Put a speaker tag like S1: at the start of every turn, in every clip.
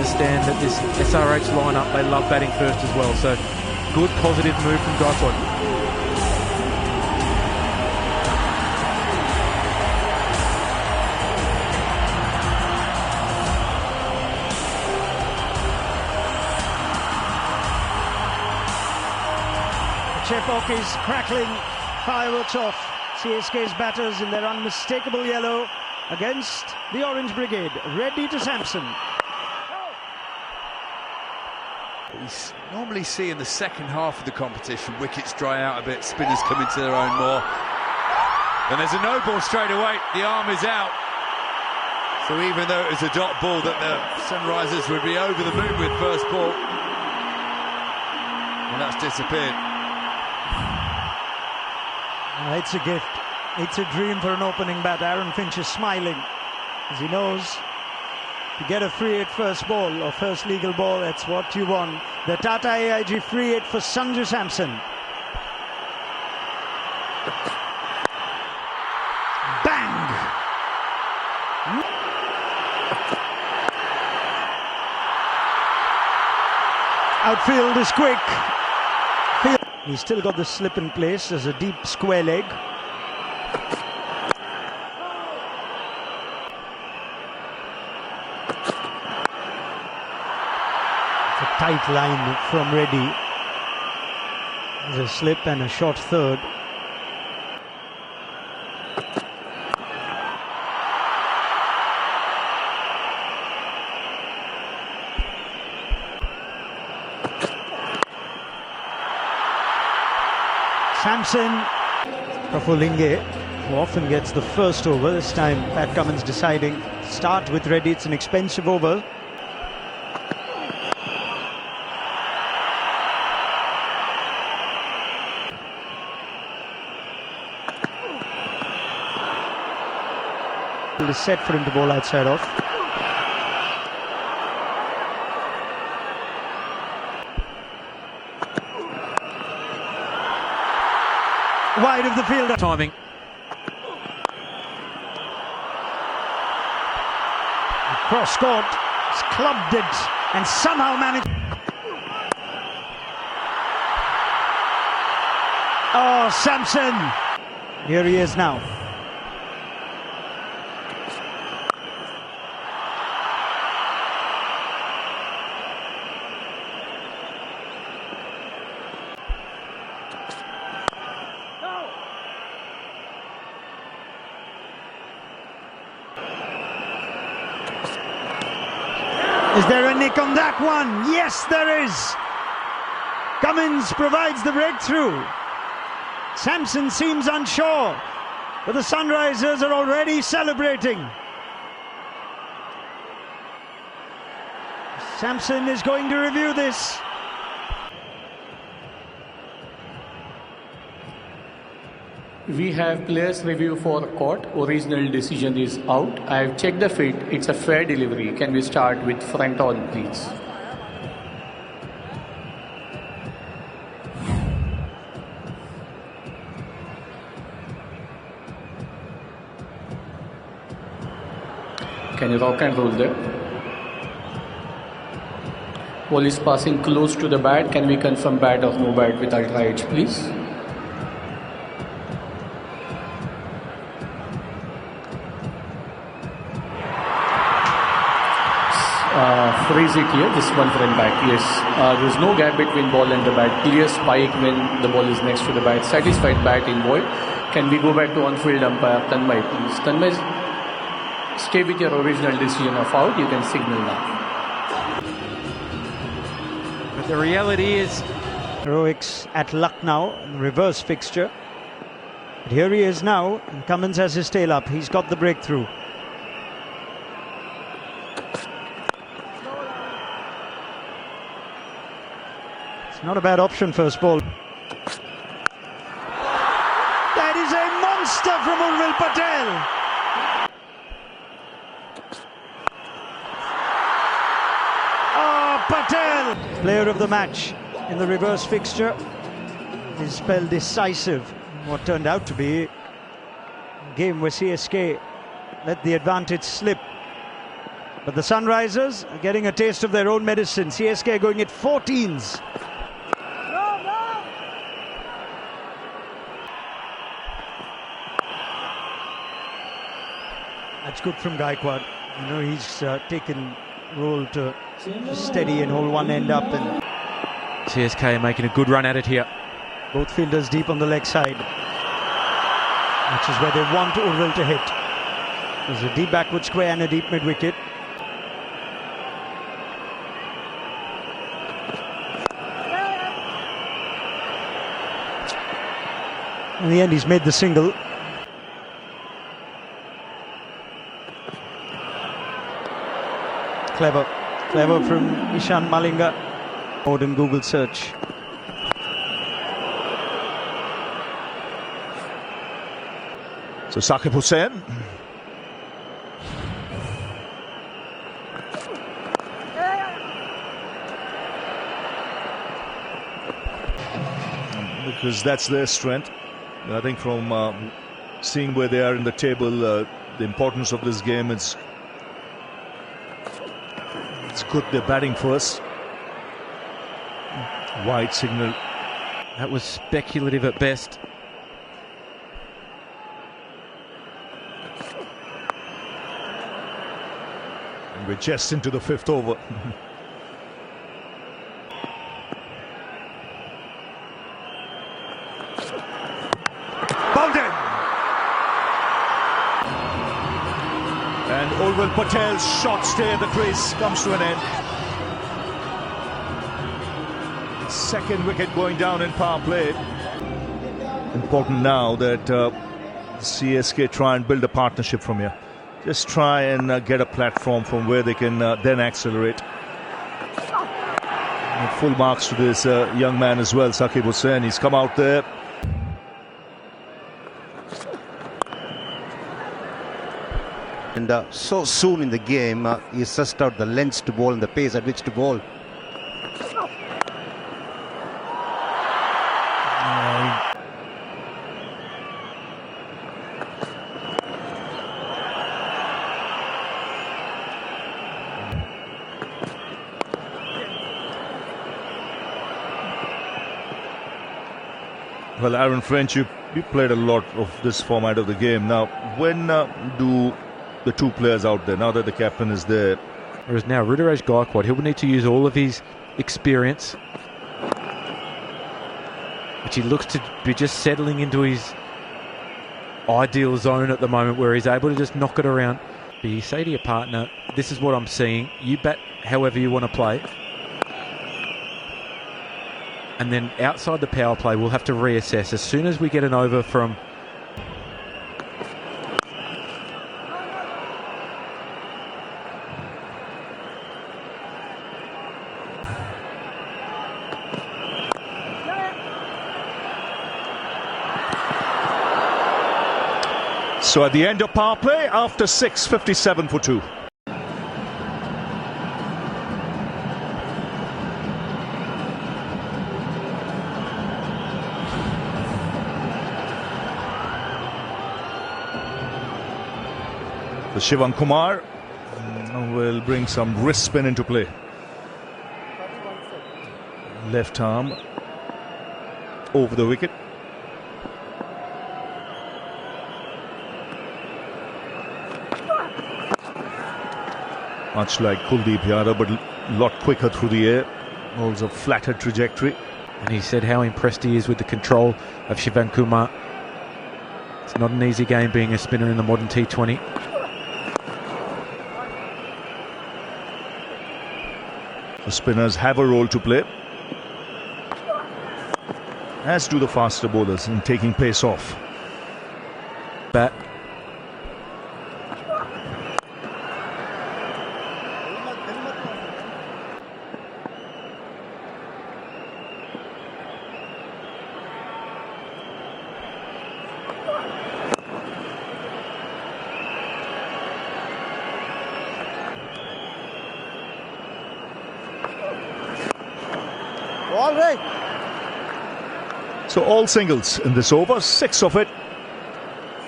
S1: understand that this SRH lineup, they love batting first as well. So good positive move from Gaikwad.
S2: Chepauk is crackling fireworks off CSK's batters in their unmistakable yellow against the Orange Brigade. Ready to Samson.
S3: We normally see in the second half of the competition wickets dry out a bit, spinners come into their own more. And there's a no ball straight away, the arm is out. So even though it was a dot ball that the Sunrisers would be over the moon with first ball, and that's disappeared.
S2: It's a gift. It's a dream for an opening bat. Aaron Finch is smiling as he knows to get a free hit first ball or first legal ball, that's what you want. The Tata AIG free hit for Sanju Samson. Bang! Outfield is quick. He's still got the slip in place. There's a deep square leg. It's a tight line from Reddy. There's a slip and a short third. Samson, Prafulinge, who often gets the first over. This time Pat Cummins deciding to start with Reddy. It's an expensive over. It is set for him to bowl outside off. Wide of the fielder.
S1: Timing.
S2: Cross court, he's clubbed it and somehow managed. Oh, Samson! Here he is now. Is there a nick on that one? Yes, there is. Cummins provides the breakthrough. Samson seems unsure, but the Sunrisers are already celebrating. Samson is going to review this.
S4: We have players review for court. Original decision is out. I have checked the fit. It's a fair delivery. Can we start with front on, please? Can you rock and roll there? Ball is passing close to the bat. Can we confirm bat or no bat with ultra edge, please? Freeze it here, this one front back, yes. There's no gap between ball and the bat. Clear spike when the ball is next to the bat. Satisfied bat in void. Can we go back to on-field umpire Tanmay, please? Tanmay, stay with your original decision of out. You can signal now.
S1: But the reality is,
S2: Heroics at Lucknow, reverse fixture. But here he is now, and Cummins has his tail up. He's got the breakthrough. Not a bad option, first ball. That is a monster from Urvil Patel. Oh, Patel! Player of the match in the reverse fixture. His spell decisive. What turned out to be a game where CSK let the advantage slip. But the Sunrisers are getting a taste of their own medicine. CSK going at 14s. That's good from Gaikwad. You know, he's taken role to just steady and hold one end up. And
S1: CSK making a good run at it here.
S2: both fielders deep on the leg side, which is where they want Urvil to hit. There's a deep backward square and a deep mid wicket. In the end, he's made the single. Clever from Ishan Malinga. Modern Google search.
S5: So Saqib Hussain. Because that's their strength. I think from seeing where they are in the table, the importance of this game, it's good they're batting first. Wide signal.
S1: That was speculative at best.
S5: And we're just into the fifth over. And Urvil Patel's shot stay at the crease comes to an end. Second wicket going down in power play. Important now that CSK try and build a partnership from here. Just try and get a platform from where they can then accelerate. And full marks to this young man as well, Saqib Hussain. He's come out there.
S6: And so soon in the game, he sussed out the lengths to bowl and the pace at which to bowl.
S5: Well, Aaron Finch, you played a lot of this format of the game. Now, when do the two players out there, now that the captain is there?
S1: Whereas now Ruturaj Gaikwad, he'll need to use all of his experience, which he looks to be just settling into his ideal zone at the moment, where he's able to just knock it around. But you say to your partner, this is what I'm seeing, you bat however you want to play. And then outside the power play, we'll have to reassess. As soon as we get an over from
S5: So at the end of power play, after 6, 57 for 2. So Shivam Kumar will bring some wrist spin into play. Left arm over the wicket. Much like Kuldeep Yadav, but a lot quicker through the air. Also flatter trajectory.
S1: And he said how impressed he is with the control of Shivam Kumar. It's not an easy game being a spinner in the modern T20.
S5: The spinners have a role to play, as do the faster bowlers in taking pace off.
S1: Bat.
S6: All right.
S5: So all singles in this over, 6 of it.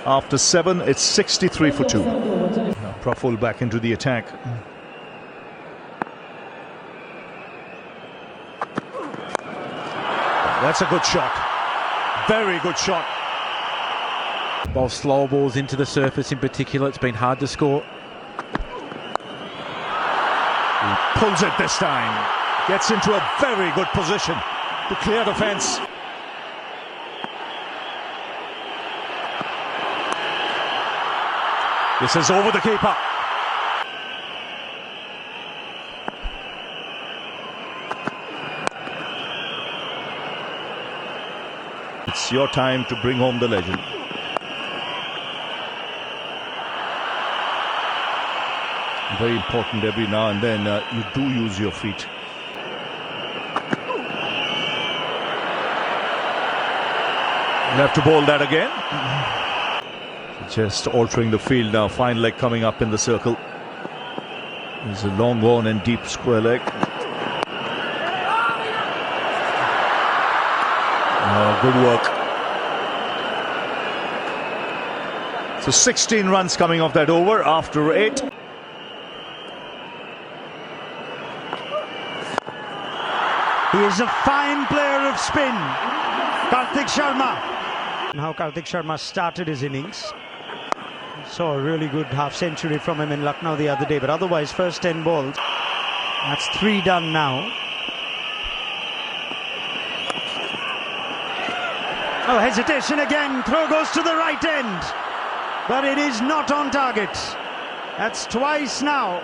S5: After 7, it's 63 for 2. Now Praful back into the attack. That's a good shot. Very good shot.
S1: While slower balls into the surface in particular, it's been hard to score.
S5: He pulls it this time. Gets into a very good position to clear the fence. This is over the keeper. It's your time to bring home the legend. Very important every now and then you do use your feet. You have to bowl that again. Just altering the field now. Fine leg coming up in the circle. There's a long one and deep square leg. Good work. So 16 runs coming off that over after 8.
S2: He is a fine player of spin, Karthik Sharma. And how Karthik Sharma started his innings. Saw a really good half-century from him in Lucknow the other day, but otherwise first 10 balls. That's 3 done now. Oh, hesitation again. Throw goes to the right end, but it is not on target. That's twice now.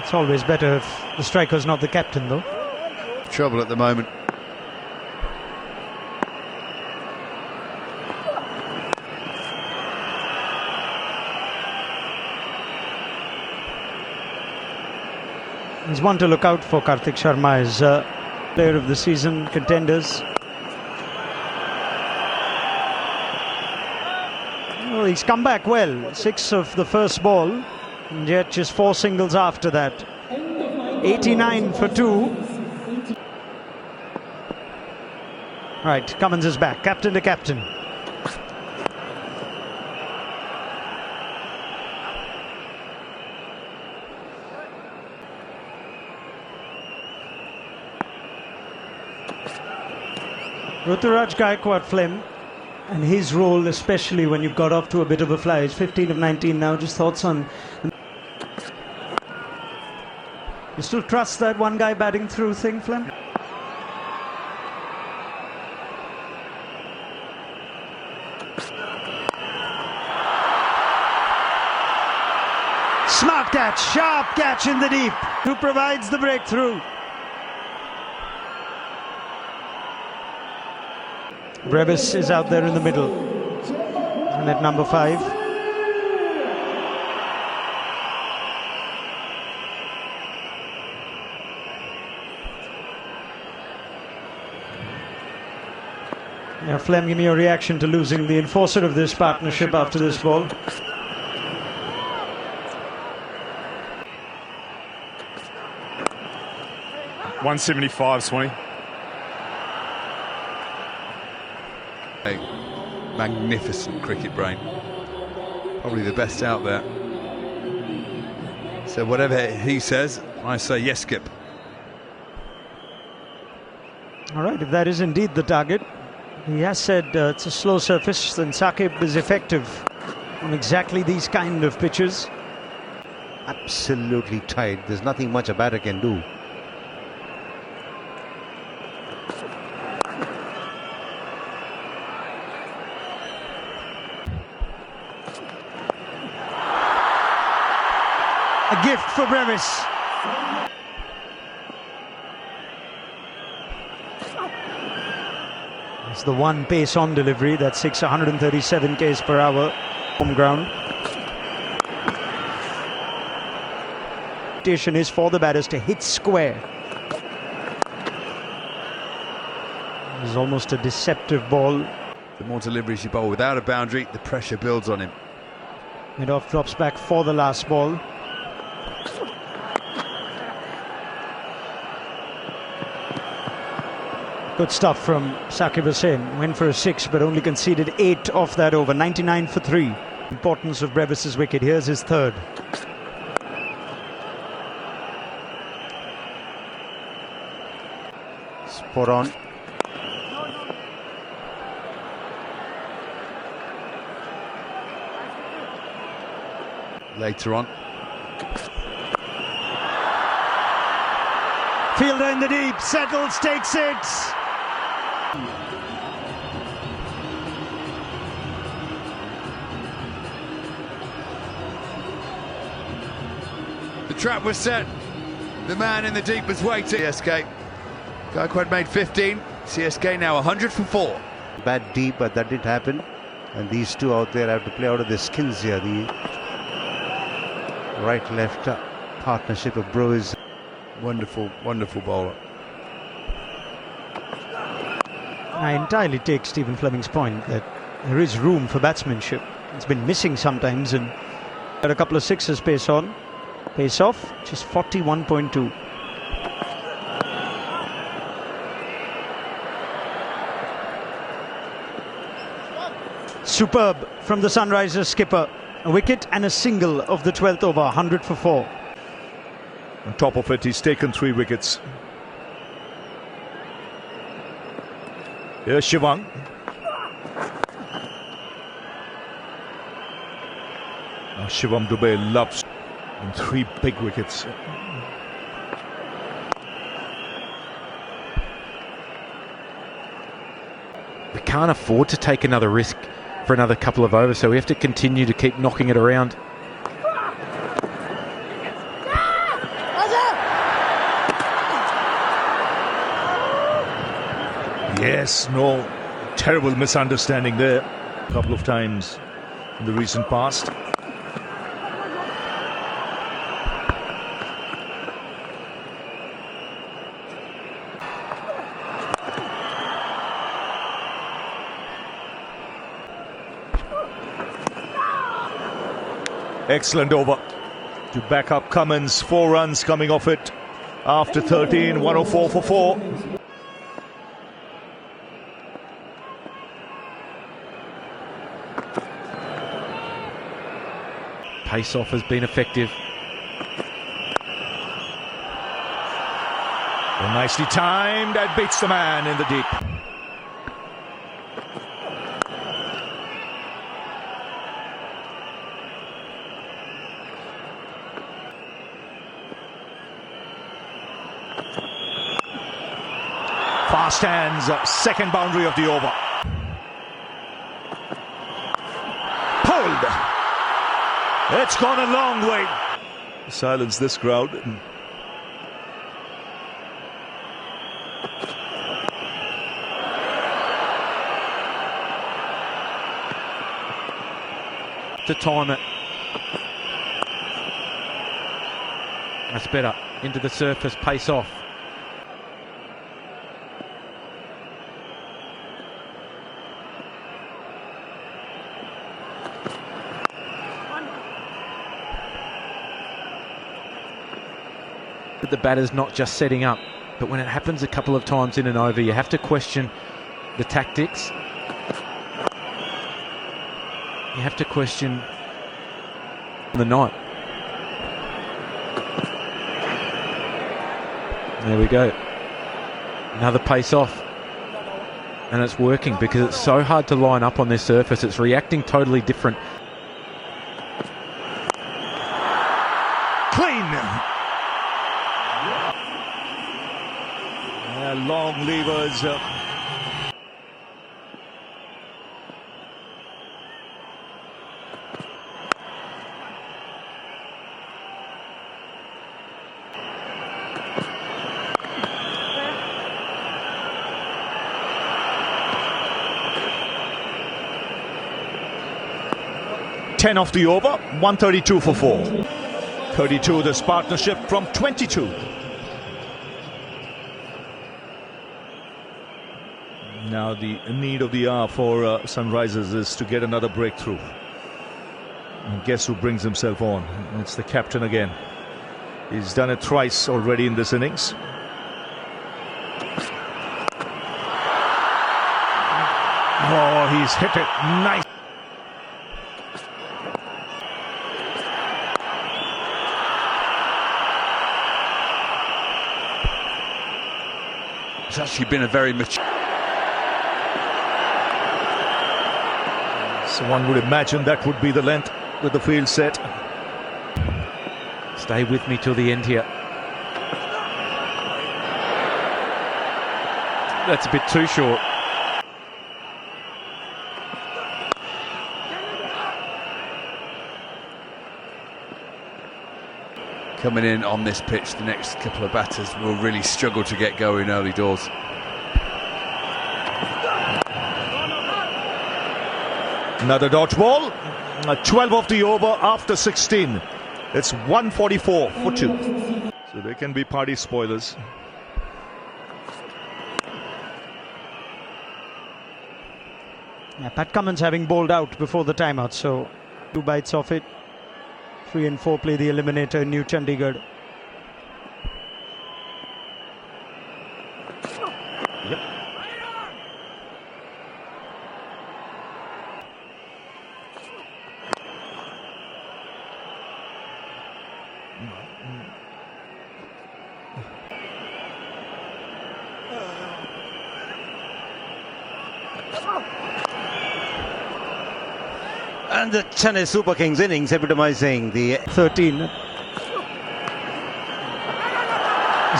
S2: It's always better if the striker's not the captain, though.
S3: Trouble at the moment.
S2: He's one to look out for, Karthik Sharma, as player of the season contenders. Well, he's come back well. 6 of the first ball, and yet just 4 singles after that. 89 for 2. Right, Cummins is back, captain to captain. Ruturaj Gaikwad, Flem, and his role, especially when you've got off to a bit of a fly. He's 15 of 19 now. Just thoughts on... You still trust that one guy batting through thing, Flem? Smart catch, sharp catch in the deep. Who provides the breakthrough? Brevis is out there in the middle, and at number 5. Yeah, Flem, give me your reaction to losing the enforcer of this partnership after this ball.
S7: .175, Swanee.
S3: Magnificent cricket brain, probably the best out there. So whatever he says, I say yes, Skip.
S2: All right, if that is indeed the target, he has said it's a slow surface, and Saqib is effective on exactly these kind of pitches.
S6: Absolutely tight. There's nothing much a batter can do.
S2: A gift for Brevis. It's the one pace on delivery. That's 137 k's per hour. Home ground. Expectation is for the batters to hit square. It's almost a deceptive ball.
S3: The more deliveries you bowl without a boundary, the pressure builds on him.
S2: Mid-off drops back for the last ball. Good stuff from Saqib Hussain. Went for a 6 but only conceded 8 off that over. 99 for 3. Importance of Brevis's wicket. Here's his third.
S6: spot on.
S3: Later on.
S2: Fielder in the deep, settles, takes it.
S3: The trap was set. The man in the deep was waiting. CSK. Gaikwad made 15. CSK now 100 for 4.
S6: Bad deep, but that didn't happen. And these two out there have to play out of their skins here. The right-left partnership of Brewers.
S3: Wonderful, wonderful bowler.
S2: I entirely take Stephen Fleming's point that there is room for batsmanship. It's been missing sometimes, and got a couple of sixes pace on. Pace off, just 41.2. Superb from the Sunrisers skipper. A wicket and a single of the 12th over, 100 for 4.
S5: On top of it, he's taken 3 wickets. Here's Shivang. Now Shivam Dubey loves and 3 big wickets.
S1: We can't afford to take another risk for another couple of overs, so we have to continue to keep knocking it around.
S5: Yes, no, terrible misunderstanding there. A couple of times in the recent past. Excellent over to back up Cummins. 4 runs coming off it after 13, 104 for 4.
S1: Pace off has been effective.
S5: Well, nicely timed, and beats the man in the deep. Fast hands, second boundary of the over. Pulled. It's gone a long way. Silence this crowd.
S1: To time it. That's better. Into the surface, pace off. The batter's not just setting up, but when it happens a couple of times in an over, you have to question the tactics. You have to question the night. There we go. Another pace off. And it's working because it's so hard to line up on this surface. It's reacting totally different.
S5: Clean. Long levers. Ten off the over, 132 for 4. 32 this partnership from 22. Now the need of the hour for Sunrisers is to get another breakthrough. And guess who brings himself on? It's the captain again. He's done it thrice already in this innings. Oh, he's hit it nice.
S3: It's actually been a very mature...
S5: So one would imagine that would be the length with the field set.
S1: Stay with me till the end here. That's a bit too short.
S3: Coming in on this pitch, the next couple of batters will really struggle to get going early doors.
S5: Another dodgeball. 12 of the over after 16. It's 144 for 2. So they can be party spoilers.
S2: Yeah, Pat Cummins having bowled out before the timeout, so 2 bites off it. 3 and 4 play the eliminator in New Chandigarh.
S5: Yep.
S6: And the Chennai Super Kings innings epitomizing the
S2: 13. He's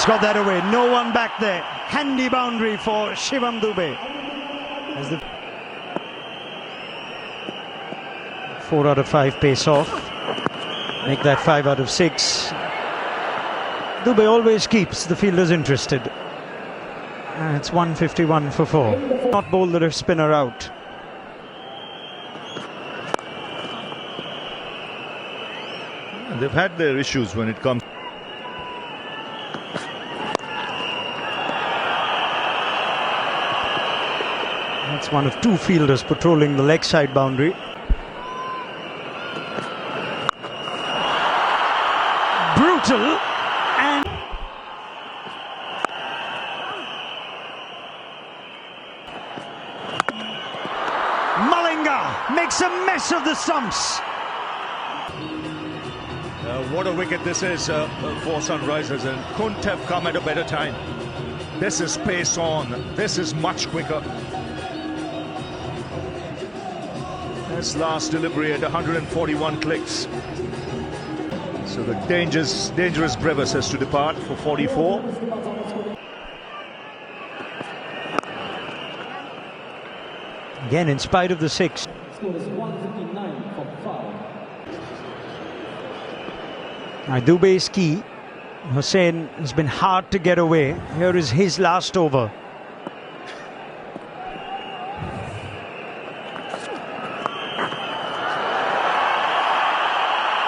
S2: got that away. No one back there. Handy boundary for Shivam Dube. As the 4 out of 5 pace off. Make that 5 out of 6. Dube always keeps the fielders interested. And it's 151 for 4. Not bowl the spinner out.
S5: They've had their issues when it comes.
S2: That's one of 2 fielders patrolling the leg side boundary. Brutal and Malinga makes a mess of the stumps.
S5: What a wicket this is for Sunrisers, and couldn't have come at a better time. This is pace on. This is much quicker. This last delivery at 141 clicks. So the dangerous Brevis has to depart for 44.
S2: Again, in spite of the 6. Dube is key. Hussain has been hard to get away. Here is his last over.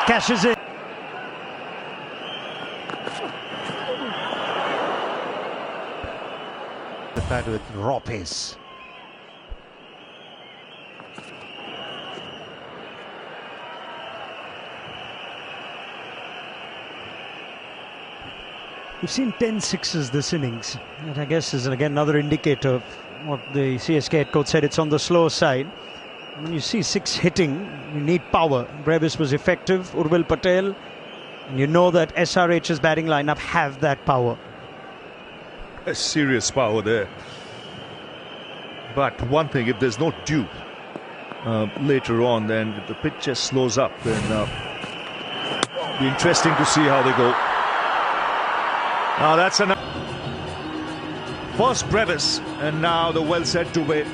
S2: Cashes it.
S6: the bat with raw pace.
S2: We've seen 10 sixes this innings. That I guess is again another indicator of what the CSK head coach said. It's on the slow side. When you see 6 hitting, you need power. Brevis was effective, Urvil Patel, and you know that SRH's batting lineup have that power.
S5: A serious power there. But one thing, if there's no dew later on, then if the pitch just slows up, then it'll be interesting to see how they go. Now that's enough. First Brevis, and now the well-set Dube.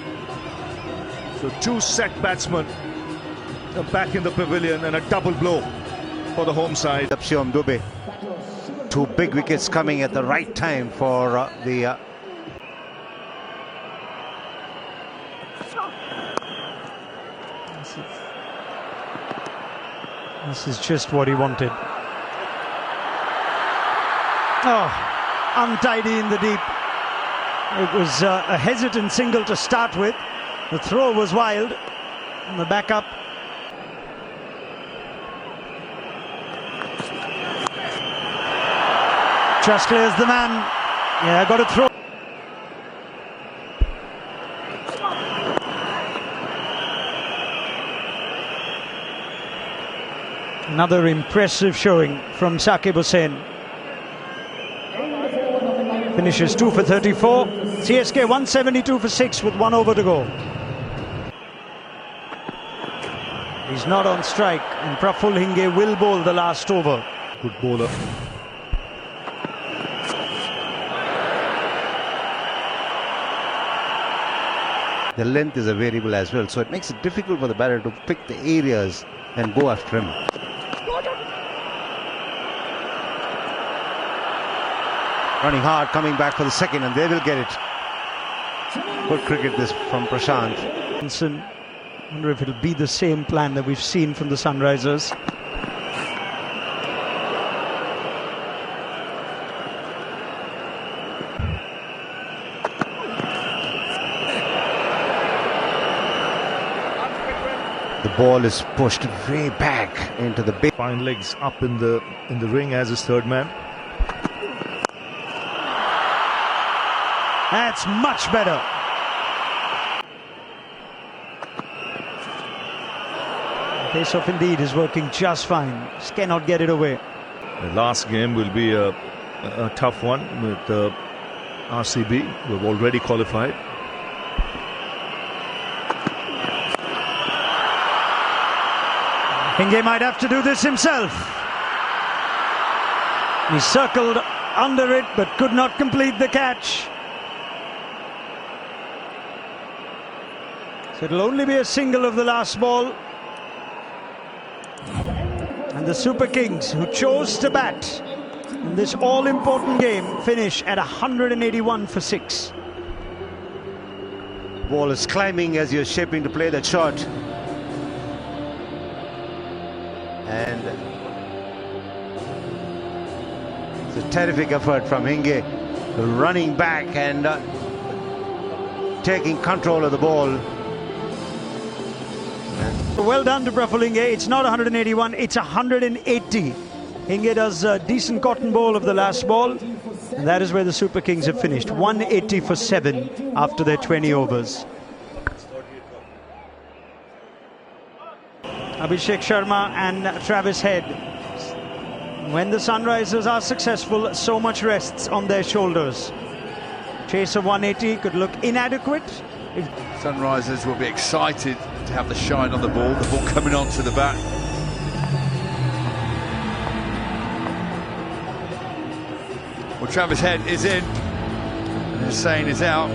S5: So 2 set batsmen back in the pavilion, and a double blow for the home side.
S6: Shivam Dube. 2 big wickets coming at the right time for the...
S2: This is just what he wanted. Oh, untidy in the deep. It was a hesitant single to start with. The throw was wild. And the backup. Just clears the man. Yeah, got to throw. Another impressive showing from Saqib Hussain. Finishes 2 for 34. CSK 172 for 6 with 1 over to go. He's not on strike, and Praful Hinge will bowl the last over.
S5: Good bowler.
S6: The length is a variable as well, so it makes it difficult for the batter to pick the areas and go after him. Running hard, coming back for the second, and they will get it. Good cricket this from Prashant.
S2: I wonder if it'll be the same plan that we've seen from the Sunrisers.
S6: The ball is pushed way back into the big.
S5: Fine legs up in the ring as his third man.
S2: That's much better. Pace-off indeed is working just fine. Just cannot get it away.
S5: The last game will be a tough one with RCB, who have already qualified.
S2: Hinge might have to do this himself. He circled under it but could not complete the catch. So it'll only be a single of the last ball. And the Super Kings, who chose to bat in this all-important game, finish at 181 for 6.
S6: Ball is climbing as you're shaping to play that shot. And it's a terrific effort from Hinge, running back and taking control of the ball.
S2: Well done to Praful Hinge. It's not 181, it's 180. Hinge does a decent cotton bowl of the last ball, and that is where the Super Kings have finished. 180 for 7 after their 20 overs. Abhishek Sharma and Travis Head. When the Sunrisers are successful, so much rests on their shoulders. Chase of 180 could look inadequate.
S3: Sunrisers will be excited to have the shine on the ball coming onto the bat. Well, Travis Head is in, and Hussain is out.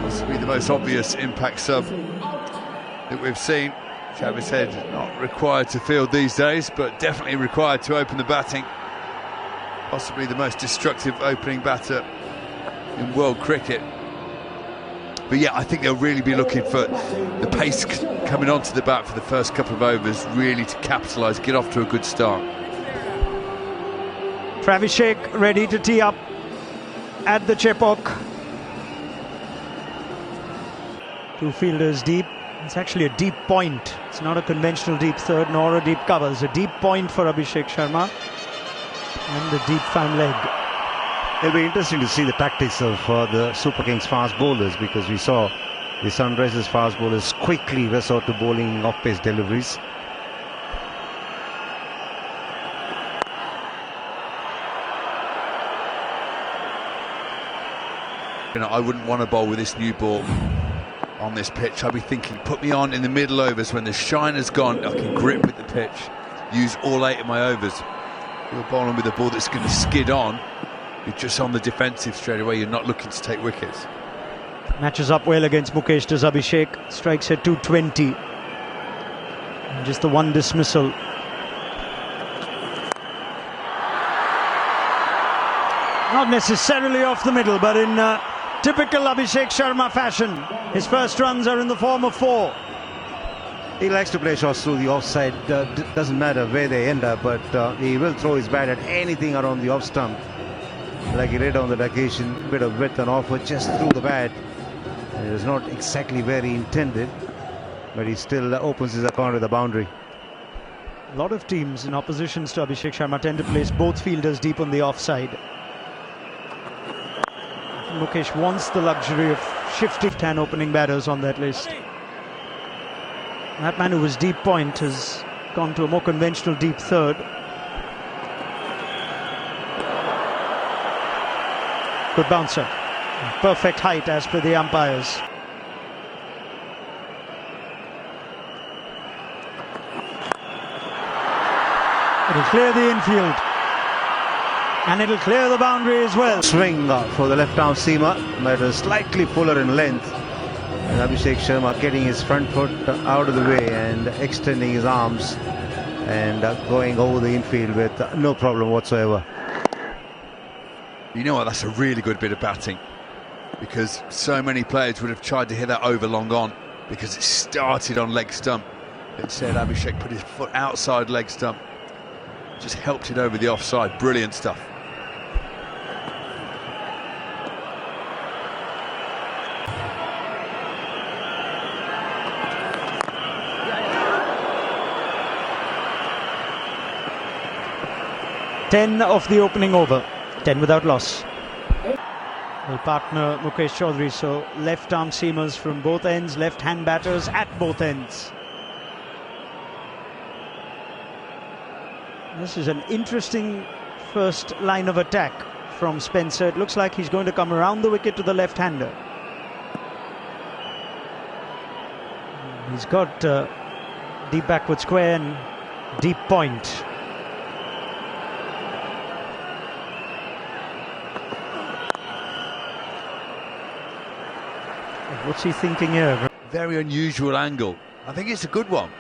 S3: This will be the most obvious impact sub that we've seen. Travis Head not required to field these days, but definitely required to open the batting. Possibly the most destructive opening batter in world cricket. But yeah, I think they'll really be looking for the pace coming onto the bat for the first couple of overs, really to capitalise, get off to a good start.
S2: Travis Sheikh ready to tee up at the Chepauk. 2 fielders deep. It's actually a deep point. It's not a conventional deep third nor a deep cover. It's a deep point for Abhishek Sharma and a deep fan leg.
S6: It'll be interesting to see the tactics of the Super Kings fast bowlers, because we saw the Sunrisers fast bowlers quickly resort to bowling off-pace deliveries.
S3: You know, I wouldn't want to bowl with this new ball on this pitch. I'd be thinking, put me on in the middle overs when the shine has gone. I can grip with the pitch, use all 8 of my overs. You're bowling with a ball that's going to skid on. You're just on the defensive straight away. You're not looking to take wickets.
S2: Matches up well against Mukesh does Abhishek. Strikes at 220. And just the one dismissal. Not necessarily off the middle, but in typical Abhishek Sharma fashion, his first runs are in the form of 4.
S6: He likes to play shots through the offside. Doesn't matter where they end up, but he will throw his bat at anything around the off stump. Like he did on that occasion, a bit of width and offer just through the bat. And it was not exactly where he intended, but he still opens his account with a boundary.
S2: A lot of teams in oppositions to Abhishek Sharma tend to place both fielders deep on the offside. Mukesh wants the luxury of shifting 10 opening batters on that list. That man who was deep point has gone to a more conventional deep third. Good bouncer. Perfect height as per the umpires. It'll clear the infield. And it'll clear the boundary as well.
S6: Swing for the left-arm seamer, but slightly fuller in length. And Abhishek Sharma getting his front foot out of the way and extending his arms and going over the infield with no problem whatsoever.
S3: You know what, that's a really good bit of batting, because so many players would have tried to hit that over long on because it started on leg stump. Instead, Abhishek put his foot outside leg stump, just helped it over the offside. Brilliant stuff.
S2: Ten of the opening over, 10 without loss. Will partner Mukesh Chaudhary, so left-arm seamers from both ends, left-hand batters at both ends. This is an interesting first line of attack from Spencer. It looks like he's going to come around the wicket to the left-hander. He's got deep backward square and deep point. What's he thinking here?
S3: Very unusual angle. I think it's a good one.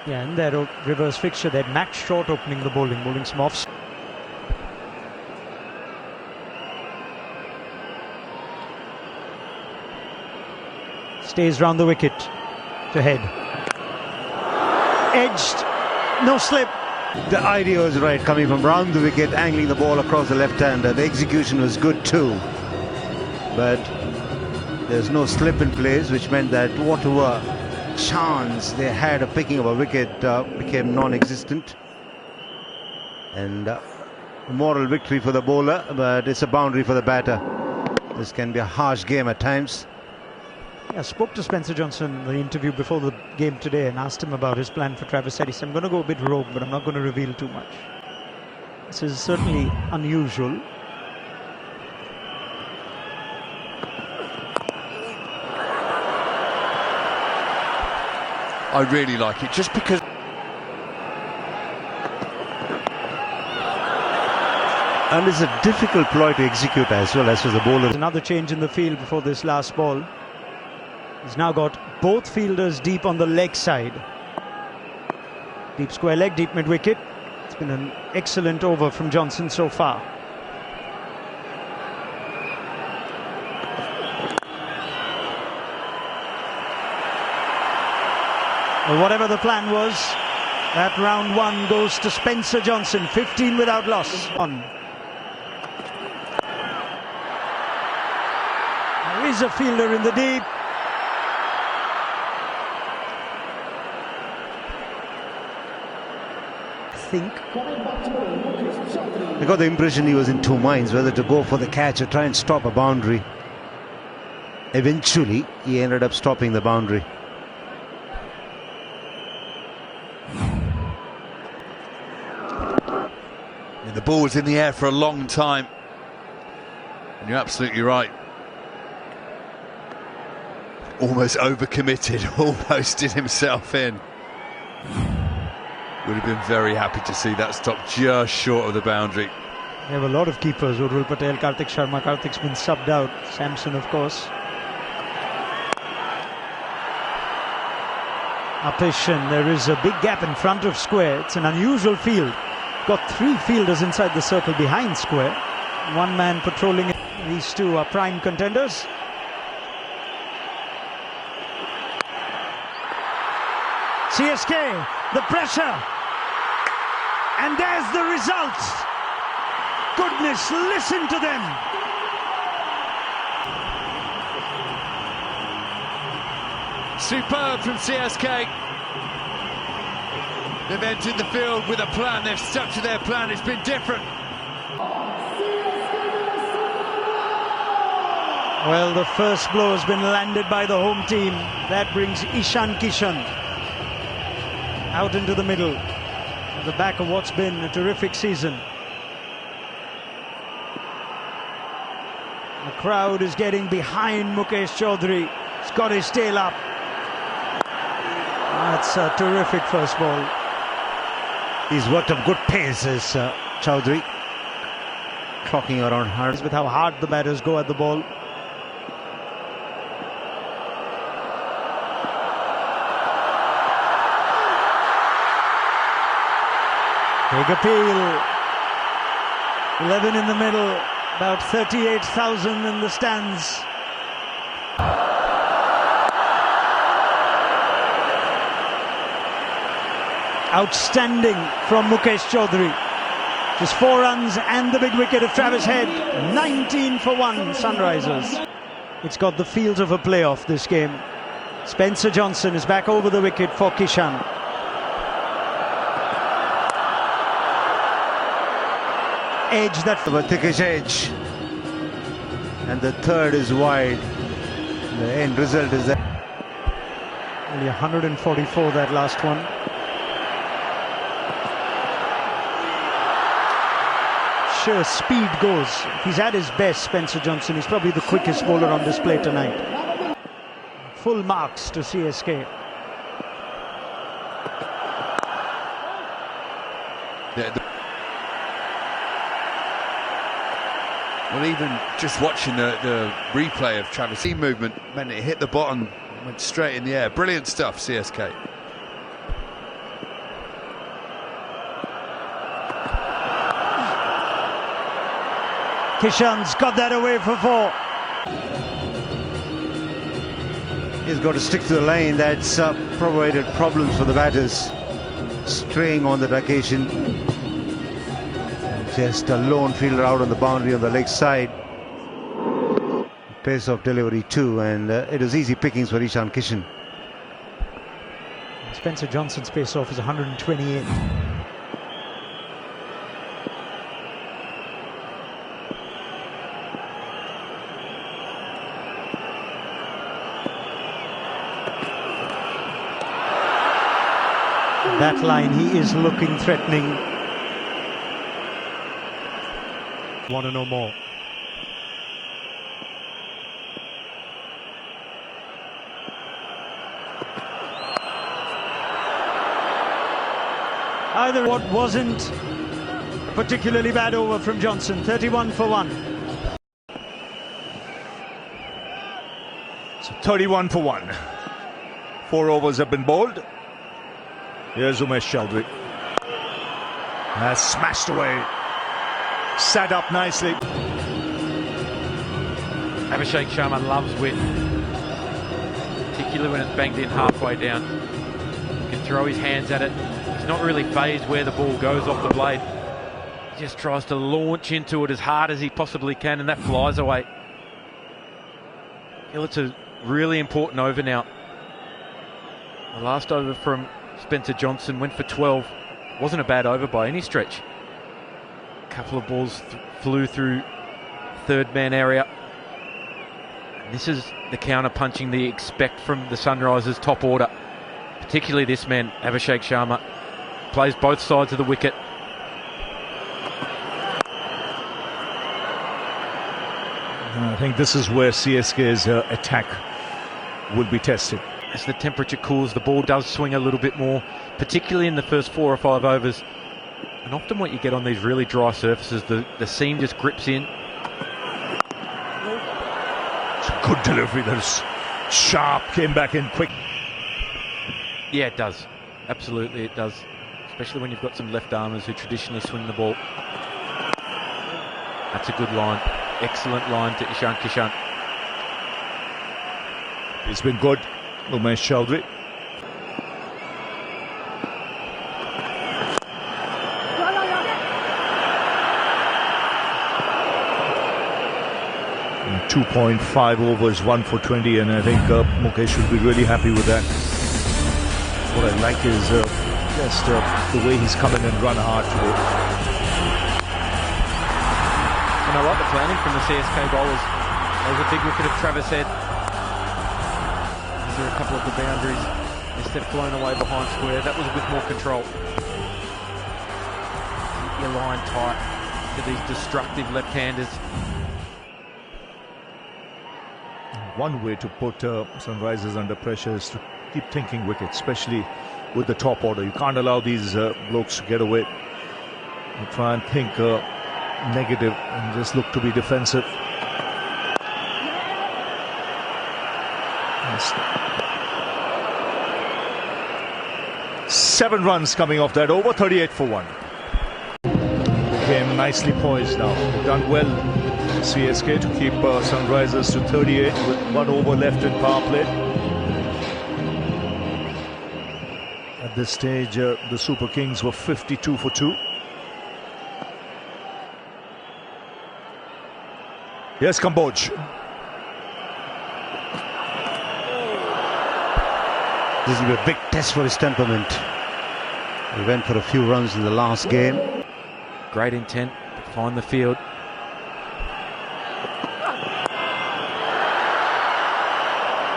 S2: Yeah, in their reverse fixture, they had Max Short opening the bowling some offs. Stays round the wicket to head. Edged, no slip.
S6: The idea was right, coming from round the wicket, angling the ball across the left-hander. The execution was good too, but there's no slip in place, which meant that whatever chance they had of picking up a wicket became non-existent. And moral victory for the bowler, but it's a boundary for the batter. This can be a harsh game at times.
S2: I spoke to Spencer Johnson in the interview before the game today and asked him about his plan for Travis Head. He said, I'm going to go a bit rogue, but I'm not going to reveal too much. This is certainly unusual.
S3: I really like it, just because.
S6: And it's a difficult ploy to execute as well as for the bowler.
S2: Another change in the field before this last ball. He's now got both fielders deep on the leg side. Deep square leg, deep mid-wicket. It's been an excellent over from Johnson so far. Well, whatever the plan was, that round one goes to Spencer Johnson, 15 without loss. There is a fielder in the deep.
S6: I got the impression he was in two minds, whether to go for the catch or try and stop a boundary. Eventually, he ended up stopping the boundary.
S3: And the ball was in the air for a long time. And you're absolutely right. Almost overcommitted, almost did himself in. Would have been very happy to see that stop just short of the boundary.
S2: We have a lot of keepers. Urul Patel, Karthik Sharma. Karthik's been subbed out. Samson, of course. Upish, and there is a big gap in front of square. It's an unusual field. Got three fielders inside the circle behind square. One man patrolling it. These two are prime contenders. CSK, the pressure. And there's the result. Goodness, listen to them.
S3: Superb from CSK. They've entered the field with a plan. They've stuck to their plan. It's been different.
S2: Well, the first blow has been landed by the home team. That brings Ishan Kishan out into the middle. at the back of what's been a terrific season. The crowd is getting behind Mukesh Chaudhary. He's got his tail up. That's a terrific first ball.
S6: He's worked up good paces, Chaudhary. Clocking around hard.
S2: With how hard the batters go at the ball. Big appeal. 11 in the middle. About 38,000 in the stands. Outstanding from Mukesh Chaudhary. Just 4 runs and the big wicket of Travis Head. 19 for 1, Sunrisers. It's got the feels of a playoff, this game. Spencer Johnson is back over the wicket for Kishan. Edge that...
S6: A thickish edge. And the third is wide. The end result is that.
S2: Only 144, that last one. Sure, speed goes. He's at his best, Spencer Johnson. He's probably the quickest bowler on display tonight. Full marks to CSK.
S3: Well, even just watching the replay of Travis' movement meant it hit the bottom, went straight in the air. Brilliant stuff, CSK.
S2: Kishan's got that away for 4.
S6: He's got to stick to the lane. That's provided problems for the batters. Straying on that occasion. Just a lone fielder out on the boundary on the leg side. Pace of delivery too, and it was easy pickings for Ishan Kishan.
S2: Spencer Johnson's pace off is 128. That line, he is looking threatening. Want to know more. Either what wasn't a particularly bad over from Johnson. 31 for 1.
S5: So 31 for 1. 4 overs have been bowled. Here's Umesh Chaudhary. Has smashed away. Sat up nicely.
S1: Abhishek Sharma loves wit, particularly when it's banged in halfway down. He can throw his hands at it. He's not really phased where the ball goes off the blade. He just tries to launch into it as hard as he possibly can, and that flies away. Well, it's a really important over now. The last over from Spencer Johnson went for 12. Wasn't a bad over by any stretch. A couple of balls flew through third man area. And this is the counter punching they expect from the Sunrisers top order. Particularly this man, Abhishek Sharma. Plays both sides of the wicket.
S5: I think this is where CSK's attack will be tested.
S1: As the temperature cools, the ball does swing a little bit more, particularly in the first 4 or 5 overs. And often what you get on these really dry surfaces, the seam just grips in.
S5: It's a good delivery. That is sharp, came back in quick.
S1: Yeah, it does. Absolutely, it does. Especially when you've got some left armers who traditionally swing the ball. That's a good line. Excellent line to Ishan Kishan.
S5: It's been good, Umesh Chaudhary. And 2.5 overs, 1 for 20, and I think Mukesh should be really happy with that. What I like is just the way he's come in and run hard today.
S1: And I like the planning from the CSK bowlers. There's a big wicket of Travis Head. These are a couple of the boundaries. Instead flown away behind square. That was with more control. your line tight to these destructive left-handers.
S5: One way to put Sunrisers under pressure is to keep thinking wicket, especially with the top order. You can't allow these blokes to get away. You try and think negative and just look to be defensive. Yes. 7 runs coming off that over, 38 for 1. Game nicely poised now. They've done well, CSK, to keep Sunrisers to 38 with 1 over left in power play. At this stage, the Super Kings were 52 for 2. Yes, Kamboj.
S6: This will be a big test for his temperament. He went for a few runs in the last game.
S1: Great intent to find the field.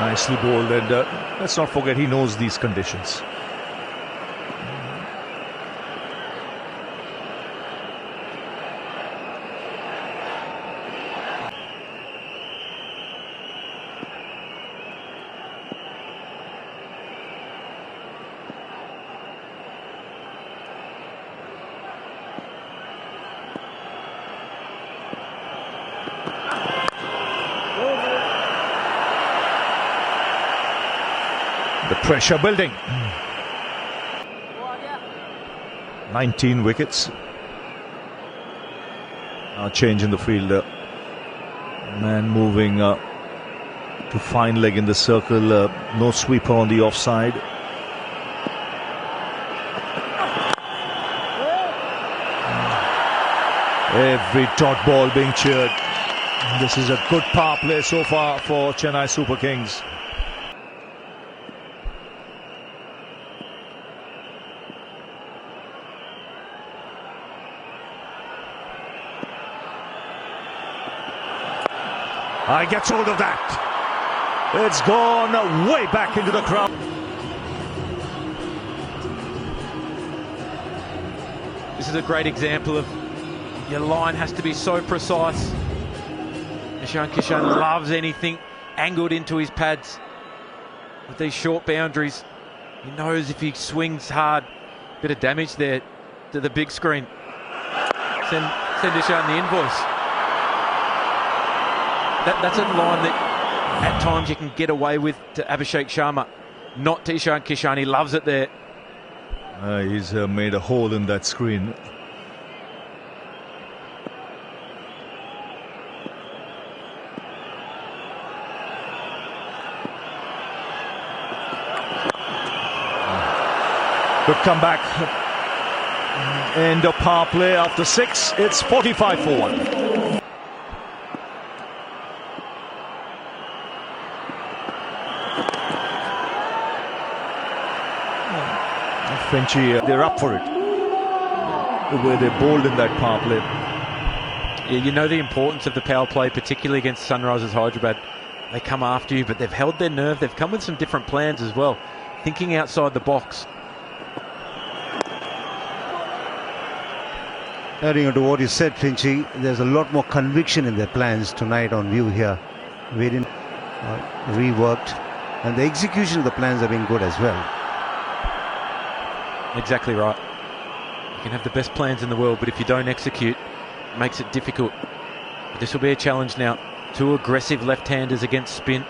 S5: Nicely bowled, and let's not forget he knows these conditions. The pressure building. 19 wickets. Now change in the field. Man moving to fine leg in the circle. No sweeper on the offside. Every dot ball being cheered. This is a good power play so far for Chennai Super Kings. I gets hold of that. It's gone way back into the crowd.
S1: This is a great example of your line has to be so precise. Ishan Kishan loves anything angled into his pads. With these short boundaries, he knows if he swings hard, bit of damage there to the big screen. Send Ishan the invoice. That's a line that at times you can get away with to Abhishek Sharma, not to Ishan Kishan. He loves it there.
S5: He's made a hole in that screen. Good comeback. End of power play after 6. It's 45 for 1. Frenchy, they're up for it. The way they're bowled in that power play.
S1: Yeah, you know the importance of the power play, particularly against Sunrisers Hyderabad. They come after you, but they've held their nerve. They've come with some different plans as well, thinking outside the box.
S6: Adding on to what you said, Finchy, there's a lot more conviction in their plans tonight on view here. Very reworked, and the execution of the plans have been good as well.
S1: Exactly right. You can have the best plans in the world, but if you don't execute, it makes it difficult. But this will be a challenge now. 2 aggressive left-handers against spin.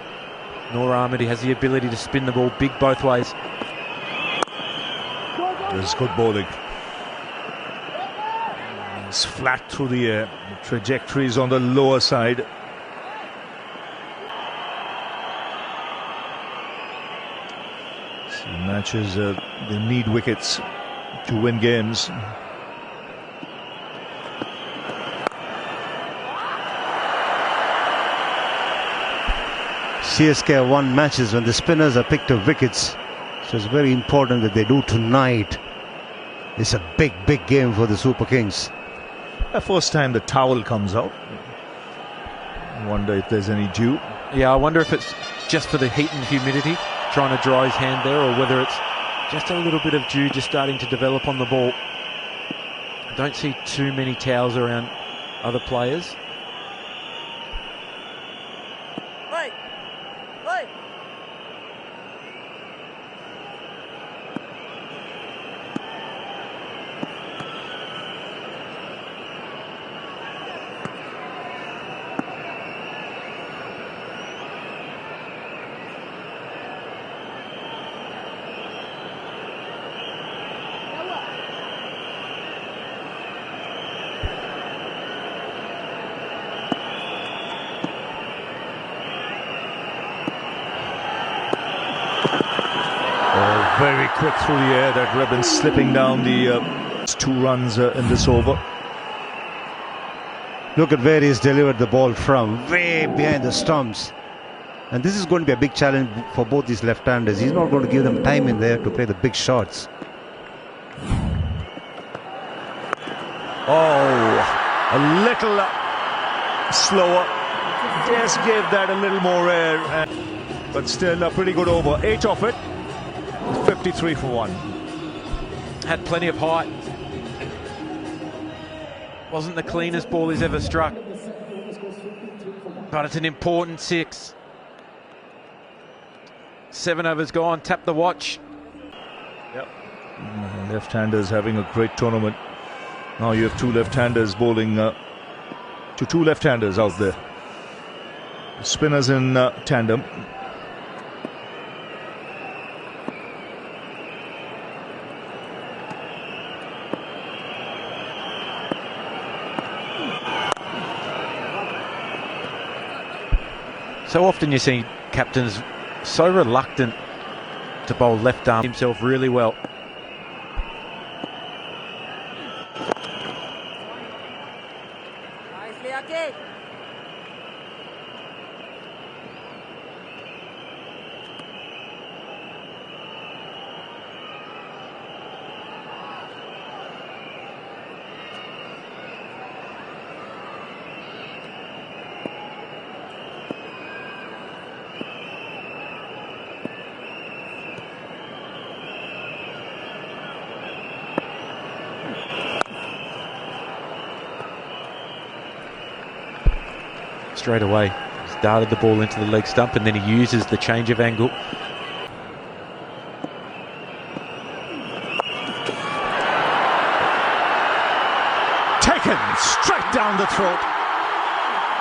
S1: Noor Ahmed, he has the ability to spin the ball big both ways.
S5: There's good bowling. It's flat through the air. The trajectory is on the lower side. Matches, they need wickets to win games.
S6: CSK have won matches when the spinners are picked up wickets, so it's very important that they do tonight. It's a big game for the Super Kings.
S5: The first time the towel comes out. I wonder if there's any dew.
S1: Yeah, I wonder if it's just for the heat and humidity, trying to dry his hand there, or whether it's just a little bit of dew just starting to develop on the ball. I don't see too many towels around other players.
S5: Very quick through the air, that ribbon slipping down the 2 runs in this over.
S6: Look at where he's delivered the ball from, way behind the stumps. And this is going to be a big challenge for both these left-handers. He's not going to give them time in there to play the big shots.
S5: Oh, a little slower. Just gave that a little more air. But still a pretty good over. 8 off it. 53 for 1.
S1: Had plenty of height. Wasn't the cleanest ball he's ever struck. But it's an important 6. 7 overs gone. Tap the watch.
S5: Yep. Left-handers having a great tournament. Now you have 2 left-handers bowling to 2 left-handers out there. Spinners in tandem.
S1: So often you see captains so reluctant to bowl left arm himself really well. Straight away, he's darted the ball into the leg stump and then he uses the change of angle.
S5: Taken straight down the throat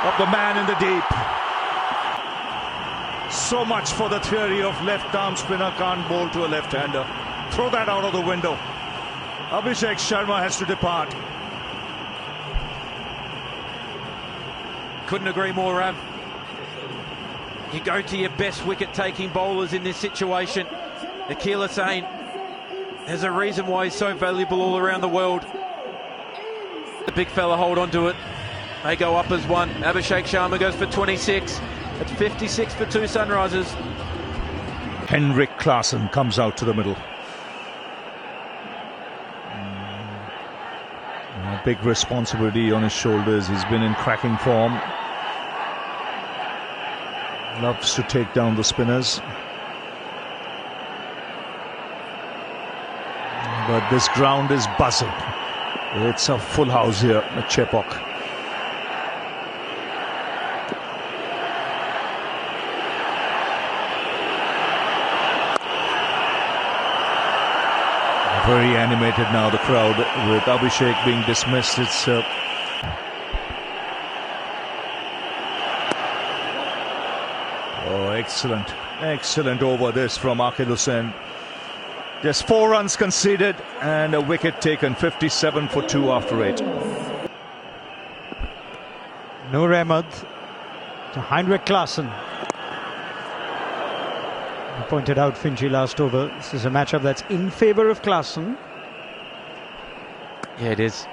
S5: of the man in the deep. So much for the theory of left arm spinner can't bowl to a left-hander. Throw that out of the window. Abhishek Sharma has to depart.
S1: Couldn't agree more, Rav. You go to your best wicket-taking bowlers in this situation. Akil Hussain, there's a reason why he's so valuable all around the world. The big fella hold on to it. They go up as 1. Abhishek Sharma goes for 26. It's 56 for 2 Sunrisers.
S5: Henrik Klaasen comes out to the middle. A big responsibility on his shoulders. He's been in cracking form. Loves to take down the spinners. But this ground is buzzing. It's a full house here at Chepauk. Very animated now, the crowd, with Abhishek being dismissed. It's excellent over this from Akil Hussain. Just 4 runs conceded and a wicket taken. 57 for 2 after 8.
S2: Noor Ahmed to Heinrich Klaasen. I pointed out Finchy last over. This is a matchup that's in favour of Klaasen.
S1: Yeah, it is.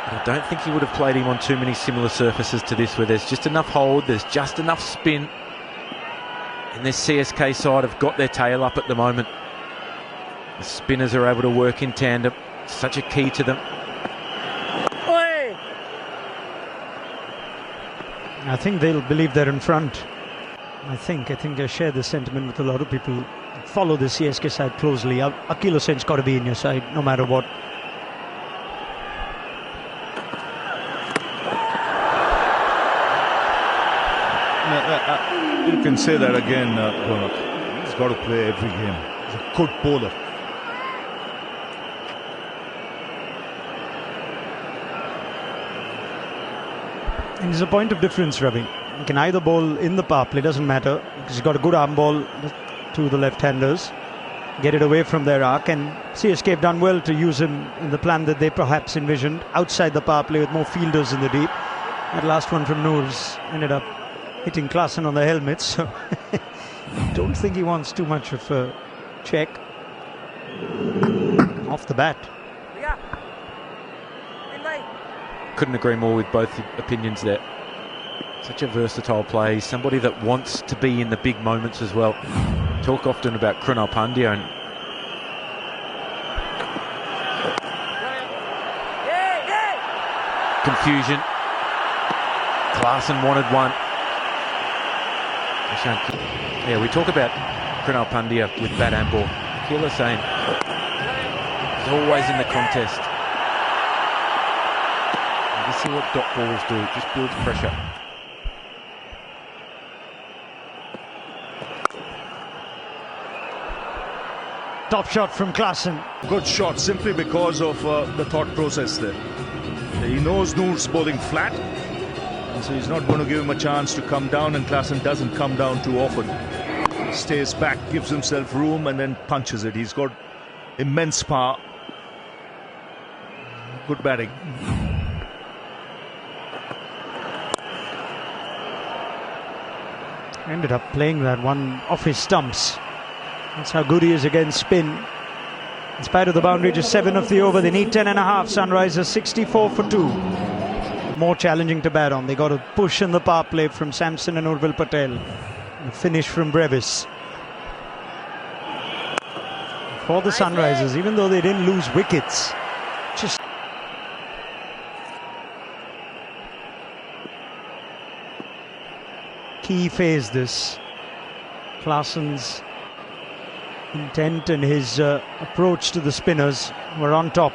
S1: But I don't think he would have played him on too many similar surfaces to this, where there's just enough hold, there's just enough spin. And this CSK side have got their tail up at the moment. The spinners are able to work in tandem. Such a key to them.
S2: I think they'll believe they're in front. I think I share this sentiment with a lot of people who follow the CSK side closely. Akil Hussain's got to be in your side no matter what.
S5: can say that again, Ronak. He's got to play every game. He's a good bowler.
S2: And he's a point of difference, Ravi. He can either bowl in the power play, doesn't matter, because he's got a good arm ball to the left-handers. Get it away from their arc, and CSK have done well to use him in the plan that they perhaps envisioned outside the power play with more fielders in the deep. That last one from Noors ended up hitting Klaasen on the helmet, so don't think he wants too much of a check off the bat.
S1: Couldn't agree more with both opinions there. Such a versatile player. He's somebody that wants to be in the big moments as well. Talk often about Krunal Pandya and confusion. Klaasen wanted one. Yeah, we talk about Krunal Pandya with bat and ball. Keeler saying he's always in the contest. You see what dot balls do, it just builds pressure.
S2: Top shot from Klaasen.
S5: Good shot simply because of the thought process there. He knows Noor's bowling flat, and so he's not going to give him a chance to come down, and Klaasen doesn't come down too often. He stays back, gives himself room, and then punches it. He's got immense power. Good batting.
S2: Ended up playing that one off his stumps. That's how good he is against spin. In spite of the boundary, just 7 of the over. They need 10.5. Sunrisers 64 for 2. More challenging to bat on. They got a push in the power play from Samson and Urvil Patel. And a finish from Brevis. For the Sunrisers, even though they didn't lose wickets, just key phase this. Klaasen's intent and his approach to the spinners were on top.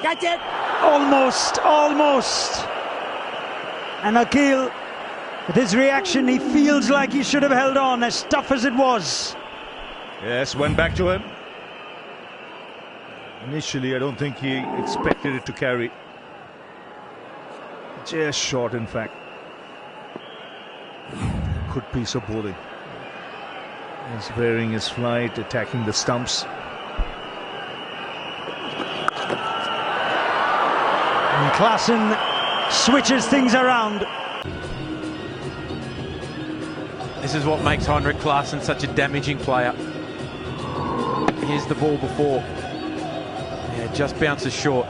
S8: That's it!
S2: Almost. And Akhil, with his reaction, he feels like he should have held on, as tough as it was.
S5: Yes, went back to him. Initially, I don't think he expected it to carry. Just short, in fact. Good piece of bowling. He's varying his flight, attacking the stumps.
S2: And Klaasen switches things around.
S1: This is what makes Heinrich Klaasen such a damaging player. Here's the ball before. Yeah, just bounces short.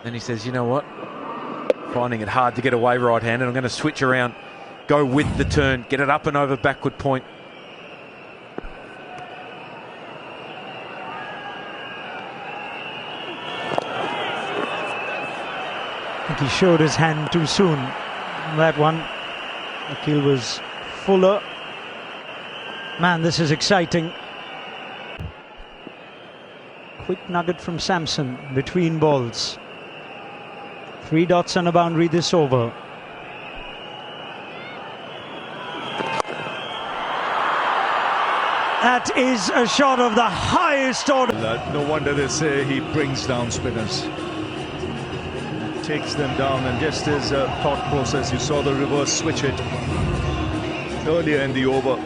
S1: Then he says, you know what? Finding it hard to get away right-handed. I'm going to switch around, go with the turn, get it up and over backward point.
S2: I think he showed his hand too soon. That one, Akhil was fuller. Man, this is exciting. Quick nugget from Samson between balls. 3 dots on a boundary this over. That is a shot of the highest order.
S5: No wonder they say he brings down spinners. Takes them down, and just his thought process, you saw the reverse switch hit earlier in the over.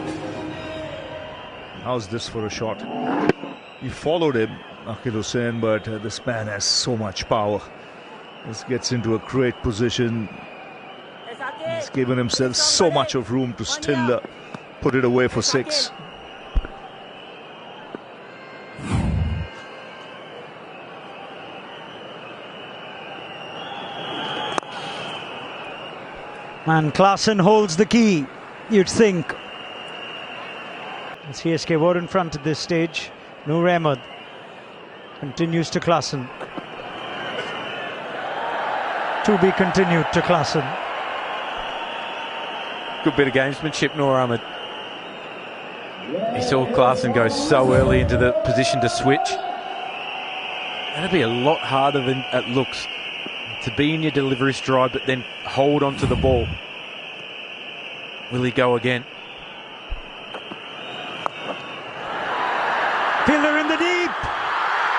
S5: How's this for a shot? He followed him, Akhil Hussain, but this man has so much power. This gets into a great position. He's given himself so much of room to still put it away for 6.
S2: And Klaasen holds the key, you'd think. CSK were in front at this stage. Noor Ahmed continues to Klaasen. To be continued to Klaasen.
S1: Good bit of gamesmanship, Noor Ahmed. He saw Klaasen go so early into the position to switch. That'd be a lot harder than it looks. to be in your delivery stride, but then hold onto the ball. Will he go again?
S2: Fielder in the deep.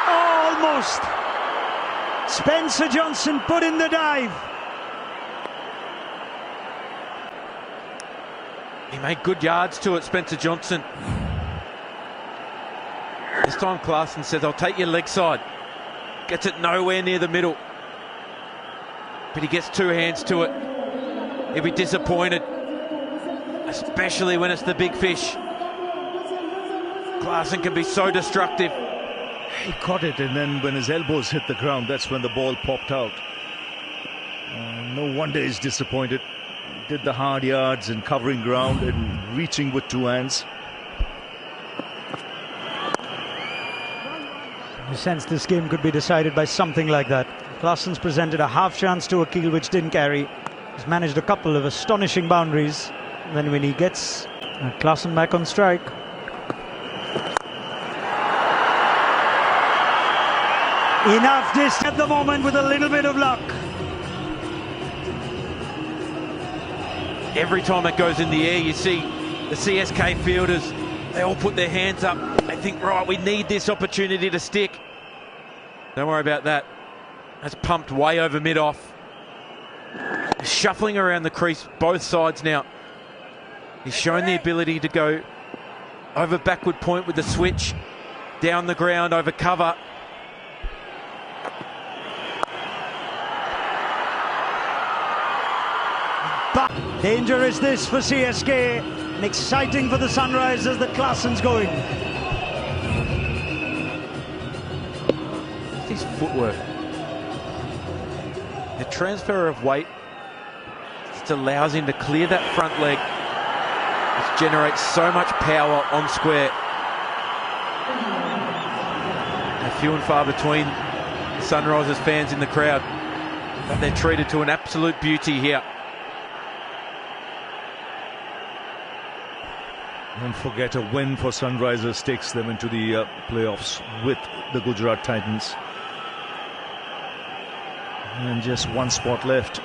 S2: Oh, almost. Spencer Johnson put in the dive.
S1: He made good yards to it, Spencer Johnson. This time Klaasen says, I'll take your leg side. Gets it nowhere near the middle. But he gets two hands to it. He'll be disappointed, especially when it's the big fish. Klaasen can be so destructive.
S5: He caught it, and then when his elbows hit the ground, that's when the ball popped out. No wonder he's disappointed. He did the hard yards and covering ground and reaching with two hands.
S2: You sense this game could be decided by something like that. Klaasen's presented a half chance to Akil, which didn't carry. He's managed a couple of astonishing boundaries. And then when he gets Klaasen back on strike. Enough distance at the moment with a little bit of luck.
S1: Every time it goes in the air, you see the CSK fielders, they all put their hands up. They think, right, we need this opportunity to stick. Don't worry about that. That's pumped way over mid-off. Shuffling around the crease, both sides now. He's shown the ability to go over backward point with the switch, down the ground, over cover.
S2: But dangerous this for CSK, and exciting for the Sunrisers that Klaasen's going.
S1: His footwork. The transfer of weight just allows him to clear that front leg, which generates so much power on square. They're few and far between the Sunrisers fans in the crowd, but they're treated to an absolute beauty here.
S5: Don't forget, a win for Sunrisers takes them into the playoffs with the Gujarat Titans. And just one spot left.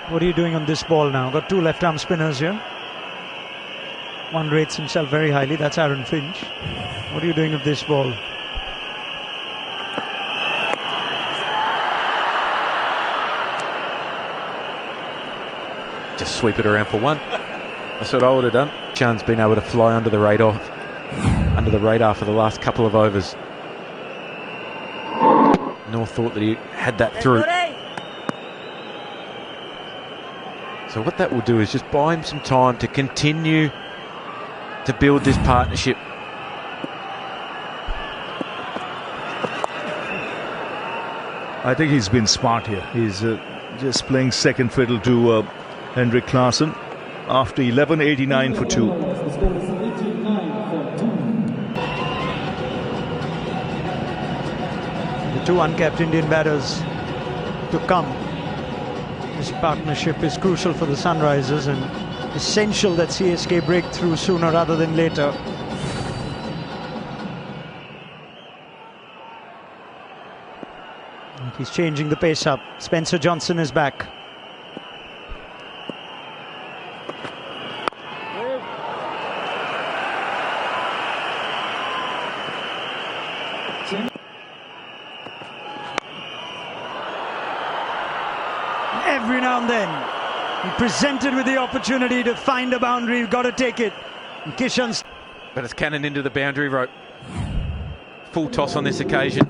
S2: What are you doing on this ball now? Got two left-arm spinners here. One rates himself very highly, that's Aaron Finch. What are you doing with this ball?
S1: Just sweep it around for one. That's what I would have done. Chan's been able to fly under the radar for the last couple of overs. Nor thought that he had that through. So what that will do is just buy him some time to continue to build this partnership.
S5: I think he's been smart here. He's just playing second fiddle to Henrik Klaasen after 11.89 for 2.
S2: The two uncapped Indian batters to come. This partnership is crucial for the Sunrisers and essential that CSK break through sooner rather than later. He's changing the pace up. Spencer Johnson is back. Every now and then, he presented with the opportunity to find a boundary. You've got to take it. And Kishan's.
S1: But it's cannon into the boundary rope. Full toss on this occasion.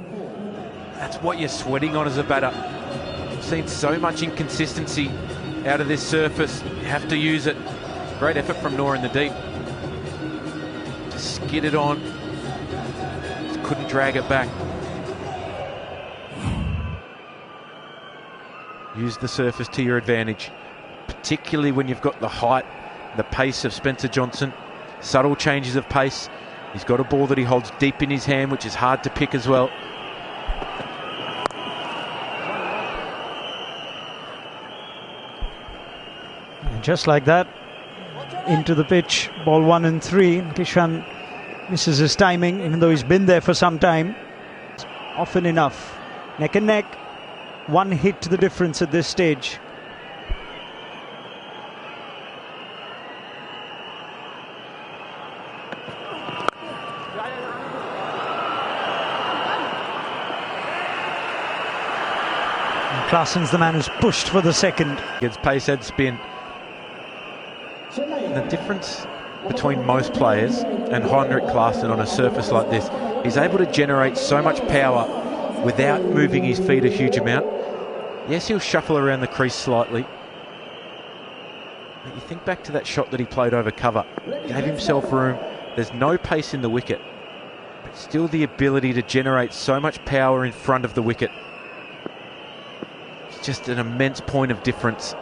S1: That's what you're sweating on as a batter. I've seen so much inconsistency out of this surface. You have to use it. Great effort from Noor in the deep. Just skid it on. Just couldn't drag it back. Use the surface to your advantage, particularly when you've got the height, the pace of Spencer Johnson. Subtle changes of pace. He's got a ball that he holds deep in his hand, which is hard to pick as well.
S2: And just like that, into the pitch, ball 1 and 3. Kishan misses his timing, even though he's been there for some time. Often enough. Neck and neck. one hit to the difference at this stage. Klaasen's the man who's pushed for the second.
S1: Gets pace and spin. And the difference between most players and Heinrich Klaasen on a surface like this, he's able to generate so much power without moving his feet a huge amount. Yes, he'll shuffle around the crease slightly. But you think back to that shot that he played over cover. Gave himself room. There's no pace in the wicket. But still the ability to generate so much power in front of the wicket. Just an immense point of difference.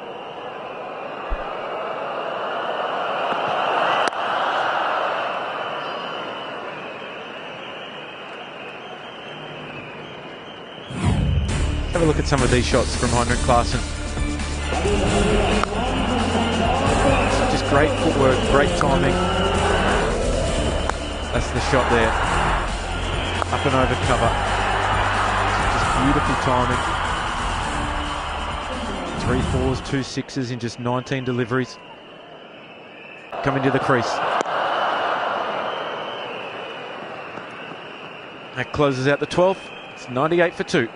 S1: Have a look at some of these shots from Heinrich Klaasen. Just great footwork, great timing. That's the shot there. Up and over cover. Just beautiful timing. 3 4s, 2 6s in just 19 deliveries. Coming to the crease. That closes out the 12th. It's 98 for 2.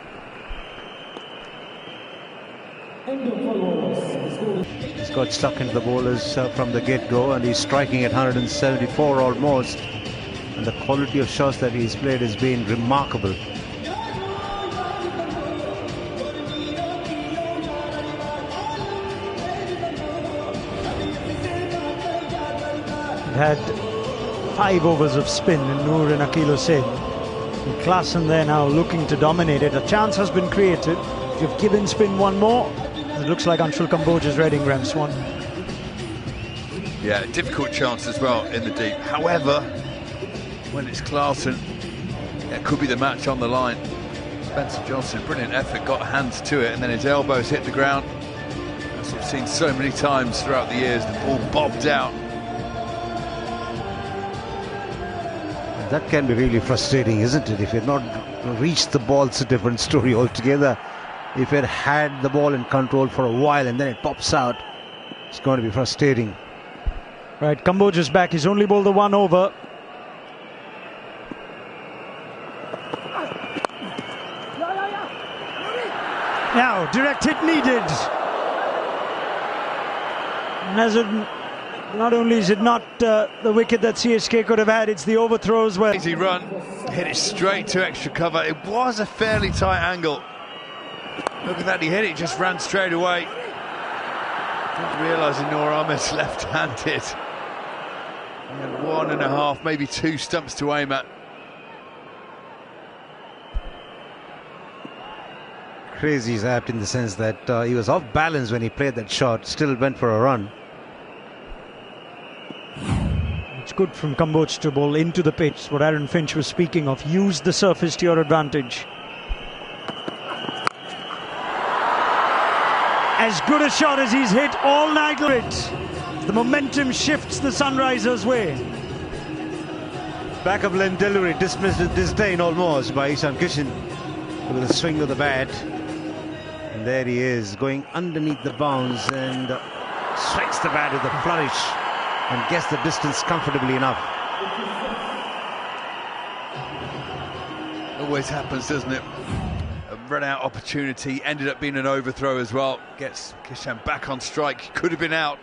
S6: He's got stuck into the bowlers from the get-go, and he's striking at 174 almost. And the quality of shots that he's played has been remarkable.
S2: Had 5 overs of spin in Noor and Akhil Hussain. Klaasen there now looking to dominate it. A chance has been created. You've given spin one more. It looks like Anshul Kamboj's reading, Graham Swan.
S3: Yeah, difficult chance as well in the deep. However, when it's Klaasen, it could be the match on the line. Spencer Johnson, brilliant effort, got hands to it, and then his elbows hit the ground. As we've seen so many times throughout the years, the ball bobbed out.
S6: That can be really frustrating, isn't it? If you've not reached the ball, it's a different story altogether. If it had the ball in control for a while and then it pops out, it's going to be frustrating.
S2: Right, Kamboj is back. He's only bowled the 1 over. Now, direct hit needed. And as it, not only is it not the wicket that CSK could have had, it's the overthrows where...
S3: Easy run, hit it straight to extra cover. It was a fairly tight angle. Look at that, he hit it, just ran straight away. Didn't realise Noor Ahmed's left-handed. He had 1.5, maybe 2 stumps to aim at.
S6: Crazy is apt in the sense that he was off balance when he played that shot, still went for a run.
S2: It's good from Kamboj to bowl into the pitch, what Aaron Finch was speaking of. Use the surface to your advantage. As good a shot as he's hit all night. The momentum shifts the Sunrisers' way.
S6: Back of limb delivery, dismissed with disdain almost by Ishan Kishan with a swing of the bat. And there he is, going underneath the bounds and strikes the bat with a flourish and gets the distance comfortably enough.
S3: Always happens, doesn't it? A run-out opportunity, ended up being an overthrow as well. Gets Kishan back on strike, could have been out.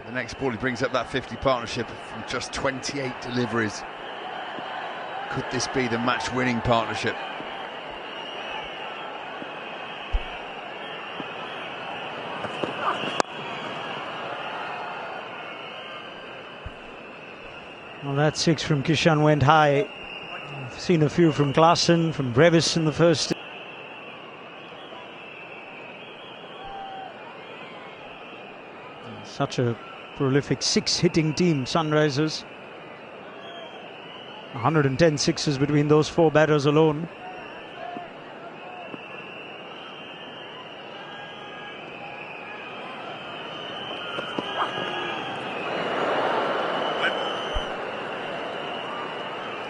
S3: The next ball, he brings up that 50 partnership from just 28 deliveries. Could this be the match-winning partnership?
S2: Well, that 6 from Kishan went high. I've seen a few from Klaasen, from Brevis in the first. Such a prolific 6-hitting team, Sunrisers. 110 sixes between those 4 batters alone.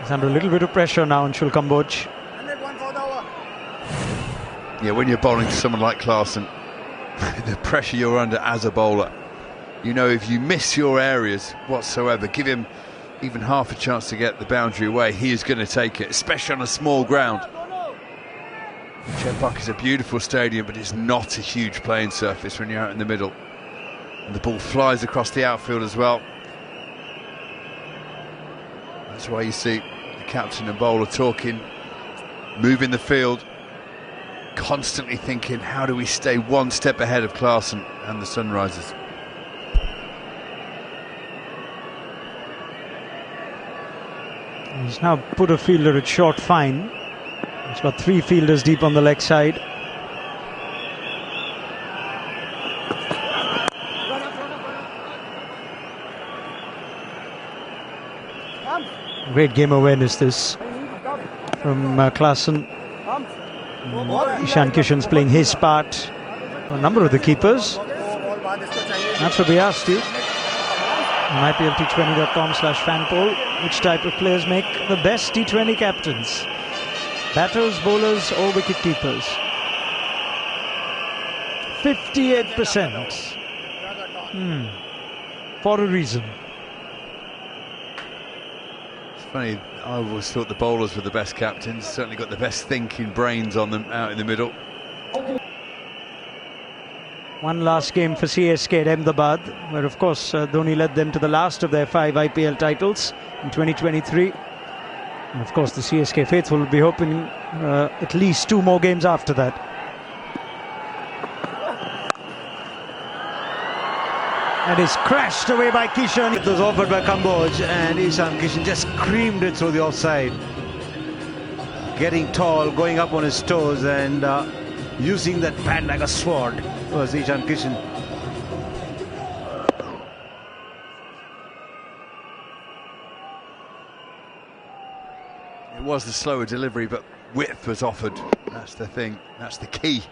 S2: He's under a little bit of pressure now, Anshul Kamboj.
S3: Yeah, when you're bowling to someone like Klaasen, the pressure you're under as a bowler, you know, if you miss your areas whatsoever, give him even half a chance to get the boundary away, he is going to take it, especially on a small ground. Chepauk is a beautiful stadium, but it's not a huge playing surface when you're out in the middle. And the ball flies across the outfield as well. That's why you see the captain and bowler talking, moving the field, constantly thinking, how do we stay one step ahead of Klaasen and the Sunrisers?
S2: He's now put a fielder at short fine. He's got 3 fielders deep on the leg side. Great game awareness this from Klaasen. Ishan Kishan's playing his part. A number of the keepers. That's what we asked you on IPLT20.com/fan poll. Which type of players make the best T20 captains? Batters, bowlers or wicket keepers? 58%. For a reason.
S3: It's funny, I always thought the bowlers were the best captains, certainly got the best thinking brains on them out in the middle.
S2: One last game for CSK at Ahmedabad, where of course Dhoni led them to the last of their 5 IPL titles in 2023. And of course the CSK faithful will be hoping at least 2 more games after that. That is crashed away by Kishan.
S6: It was offered by Kamboj, and Ishan Kishan just screamed it through the offside. Getting tall, going up on his toes, and using that bat like a sword was Ishan Kishan.
S3: It was the slower delivery, but width was offered. That's the thing, that's the key.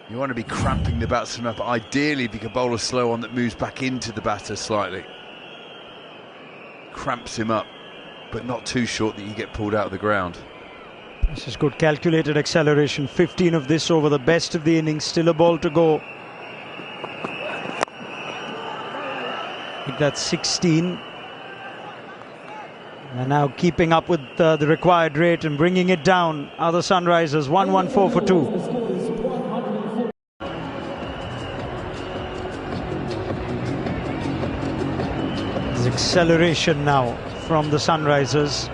S3: You want to be cramping the batsman up. Ideally, if you can bowl a slow one that moves back into the batter slightly. Cramps him up, but not too short that you get pulled out of the ground.
S2: This is good calculated acceleration. 15 of this over the best of the innings. Still a ball to go. I think that's 16. And now keeping up with the required rate and bringing it down are the Sunrisers. 114 for 2. There's acceleration now from the Sunrisers.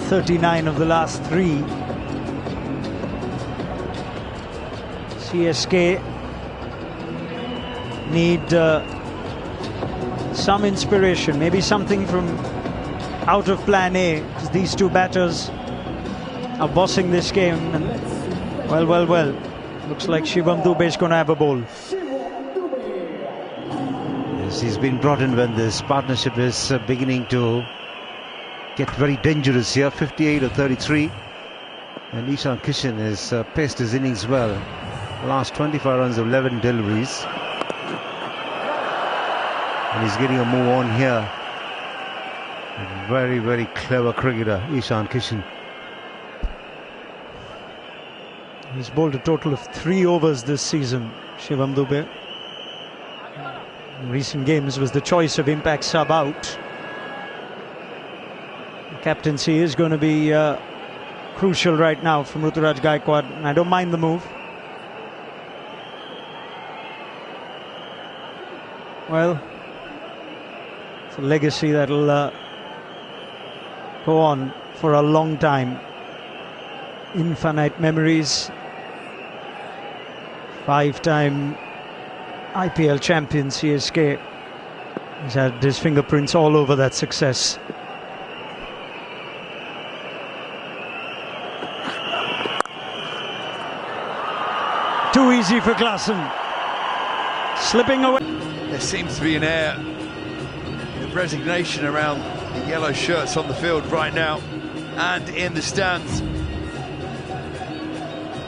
S2: 39 of the last 3. CSK need some inspiration, maybe something from out of plan A, because these 2 batters are bossing this game. And well, looks like Shivam Dubey is going to have a bowl.
S6: Yes, he's been brought in when this partnership is beginning to get very dangerous here. 58 of 33, and Ishan Kishan has paced his innings well. Last 25 runs of 11 deliveries, and he's getting a move on here. A very, very clever cricketer, Ishan Kishan.
S2: He's bowled a total of 3 overs this season, Shivam Dubey. In recent games was the choice of impact sub out. Captaincy is going to be crucial right now from Ruturaj Gaikwad, and I don't mind the move. Well, it's a legacy that'll go on for a long time. Infinite memories. 5-time IPL champion CSK. He's had his fingerprints all over that success. Too easy for Klaasen. Slipping away.
S3: There seems to be an air of resignation around the yellow shirts on the field right now and in the stands.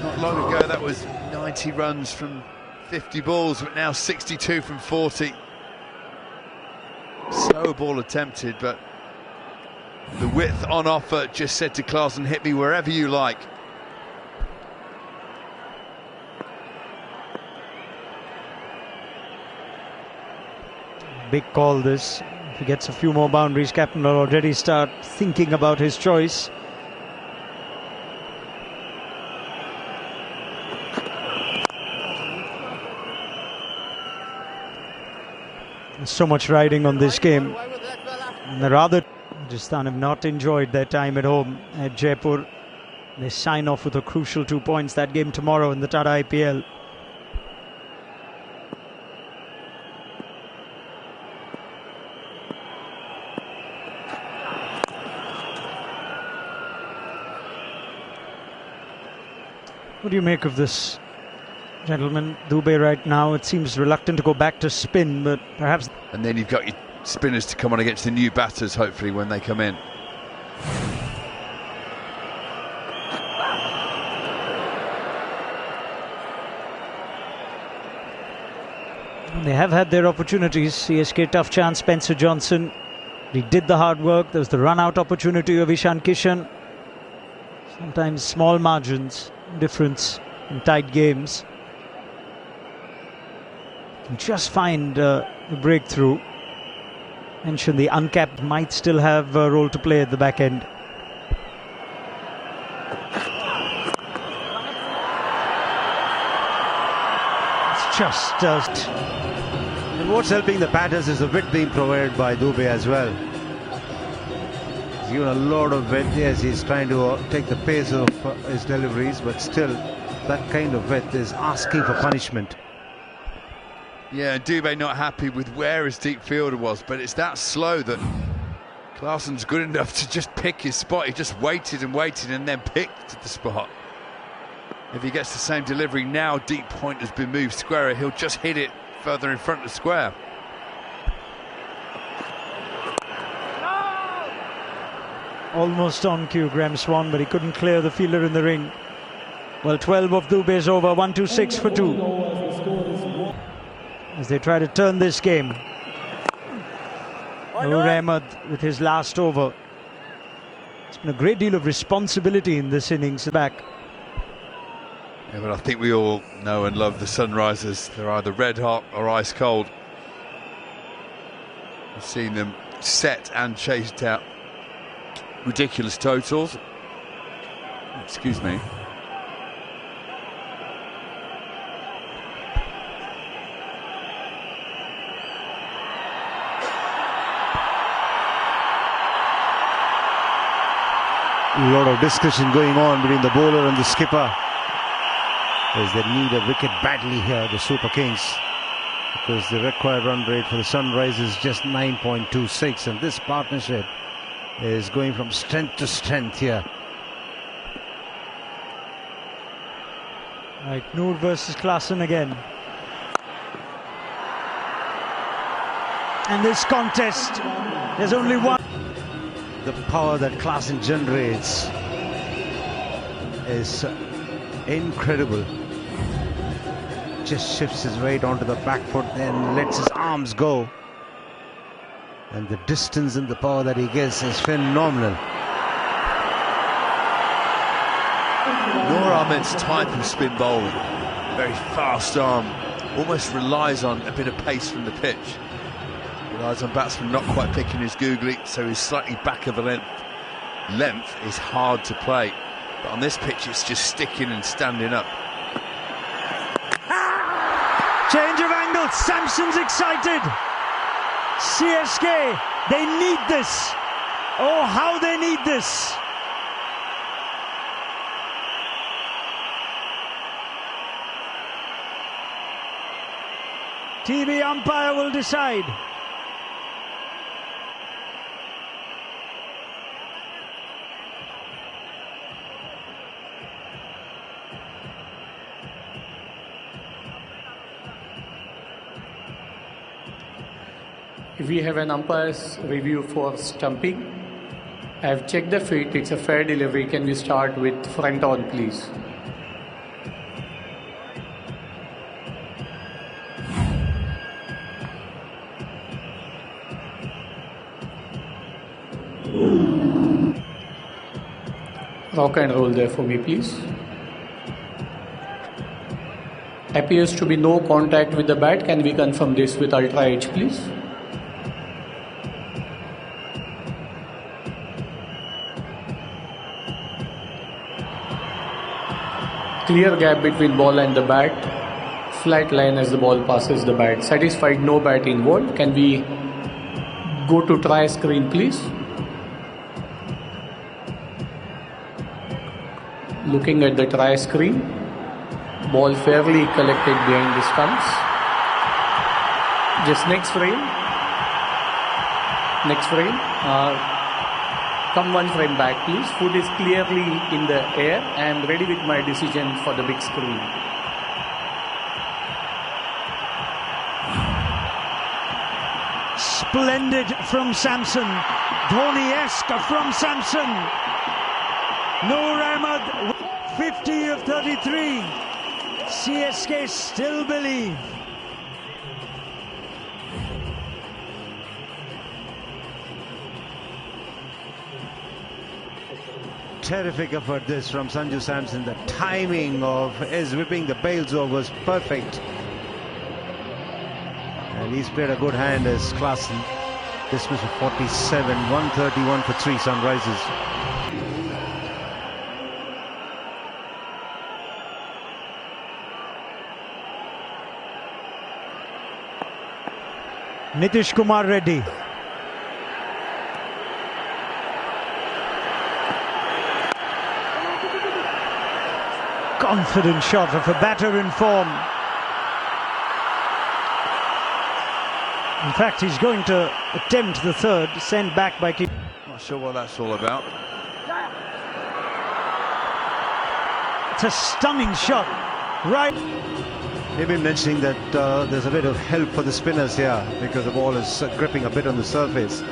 S3: Not long ago that was 90 runs from 50 balls, but now 62 from 40. Slow ball attempted, but The width on offer, just said to Klaasen, hit me wherever you like.
S2: Big call this. If he gets a few more boundaries, captain will already start thinking about his choice. There's so much riding on this game. And Rajasthan have not enjoyed their time at home at Jaipur. They sign off with a crucial 2 points. That game tomorrow in the Tata IPL. What do you make of this, gentlemen? Dubey right now, it seems reluctant to go back to spin, but perhaps...
S3: And then you've got your spinners to come on against the new batters, hopefully, when they come in.
S2: They have had their opportunities. CSK, tough chance, Spencer Johnson. He did the hard work. There was the run-out opportunity of Ishan Kishan. Sometimes small margins, difference in tight games. Can just find the breakthrough. Mentioned the uncapped might still have a role to play at the back end. It's just...
S6: And what's helping the batters is the width being provided by Dubey as well. He's given a lot of width. Yes, he's trying to take the pace of his deliveries, but still, that kind of width is asking for punishment.
S3: Yeah, and Dubey not happy with where his deep fielder was, but it's that slow that Klaasen's good enough to just pick his spot. He just waited and waited and then picked the spot. If he gets the same delivery now, deep point has been moved squarer, he'll just hit it further in front of the square.
S2: Almost on cue, Graham Swan, but he couldn't clear the fielder in the ring. Well, 12 of Dubey's over, 1-2-6 for 2. As they try to turn this game. Noor Ahmed with his last over. It's been a great deal of responsibility in this innings back.
S3: Yeah, but I think we all know and love the Sunrisers. They're either red hot or ice cold. We've seen them set and chased out ridiculous totals. Excuse me.
S6: A lot of discussion going on between the bowler and the skipper, as they need a wicket badly here, the Super Kings, because the required run rate for the Sunrisers is just 9.26, and this partnership is going from strength to strength here.
S2: Right, Noor versus Klaasen again. And this contest, there's only one.
S6: The power that Klaasen generates is incredible. Just shifts his weight onto the back foot, then lets his arms go. And the distance and the power that he gets is phenomenal.
S3: Noor Ahmed's type of spin bowling, very fast arm, almost relies on a bit of pace from the pitch. Relies on batsmen not quite picking his googly, so he's slightly back of a length is hard to play. But on this pitch, it's just sticking and standing up.
S2: Change of angle, Sampson's excited. CSK, they need this. Oh, how they need this. TV umpire will decide.
S4: If we have an umpire's review for stumping, I have checked the feet, it's a fair delivery. Can we start with front on, please? Rock and roll there for me, please. Appears to be no contact with the bat. Can we confirm this with Ultra Edge, please? Clear gap between ball and the bat. Flat line as the ball passes the bat. Satisfied, no bat involved. Can we go to try screen, please? Looking at the try screen. Ball fairly collected behind the stumps. Just next frame. Next frame. Come one frame back, please. Foot is clearly in the air. I am ready with my decision for the big screen.
S2: Splendid from Samson. Dhoni-esque from Samson. Noor Ahmed, 50 of 33. CSK still believe.
S6: Terrific effort this from Sanju Samson. The timing of his whipping the bails over was perfect. And he's played a good hand as Klaasen. Dismissed for 47, 131 for 3 Sunrisers.
S2: Nitish Kumar Reddy. Confident shot of a batter in form. In fact, he's going to attempt the third, sent back by keeper.
S3: Not sure what that's all about.
S2: It's a stunning shot. Right.
S6: They've been mentioning that there's a bit of help for the spinners here because the ball is gripping a bit on the surface.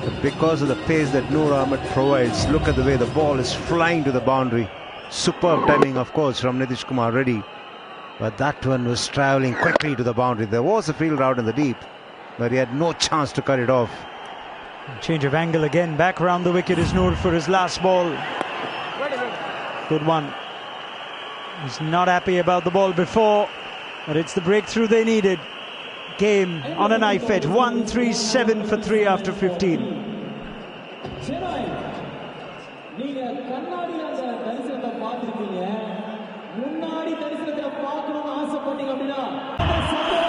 S6: But because of the pace that Noor Ahmed provides, look at the way the ball is flying to the boundary. Superb timing, of course, from Nitish Kumar Reddy. But that one was travelling quickly to the boundary. There was a field out in the deep, but he had no chance to cut it off.
S2: Change of angle again. Back round the wicket is Noor for his last ball. Good one. He's not happy about the ball before, but it's the breakthrough they needed. Game on a knife edge. 137 for 3 after 15.
S8: Chennai, நீங்க கண்ணாடி அந்த தரிசனத்தை பார்த்திருக்கீங்க. முன்னாடி தரிசனத்தை பார்க்கணும்னு ஆசைப்பட்டீங்க அப்படினா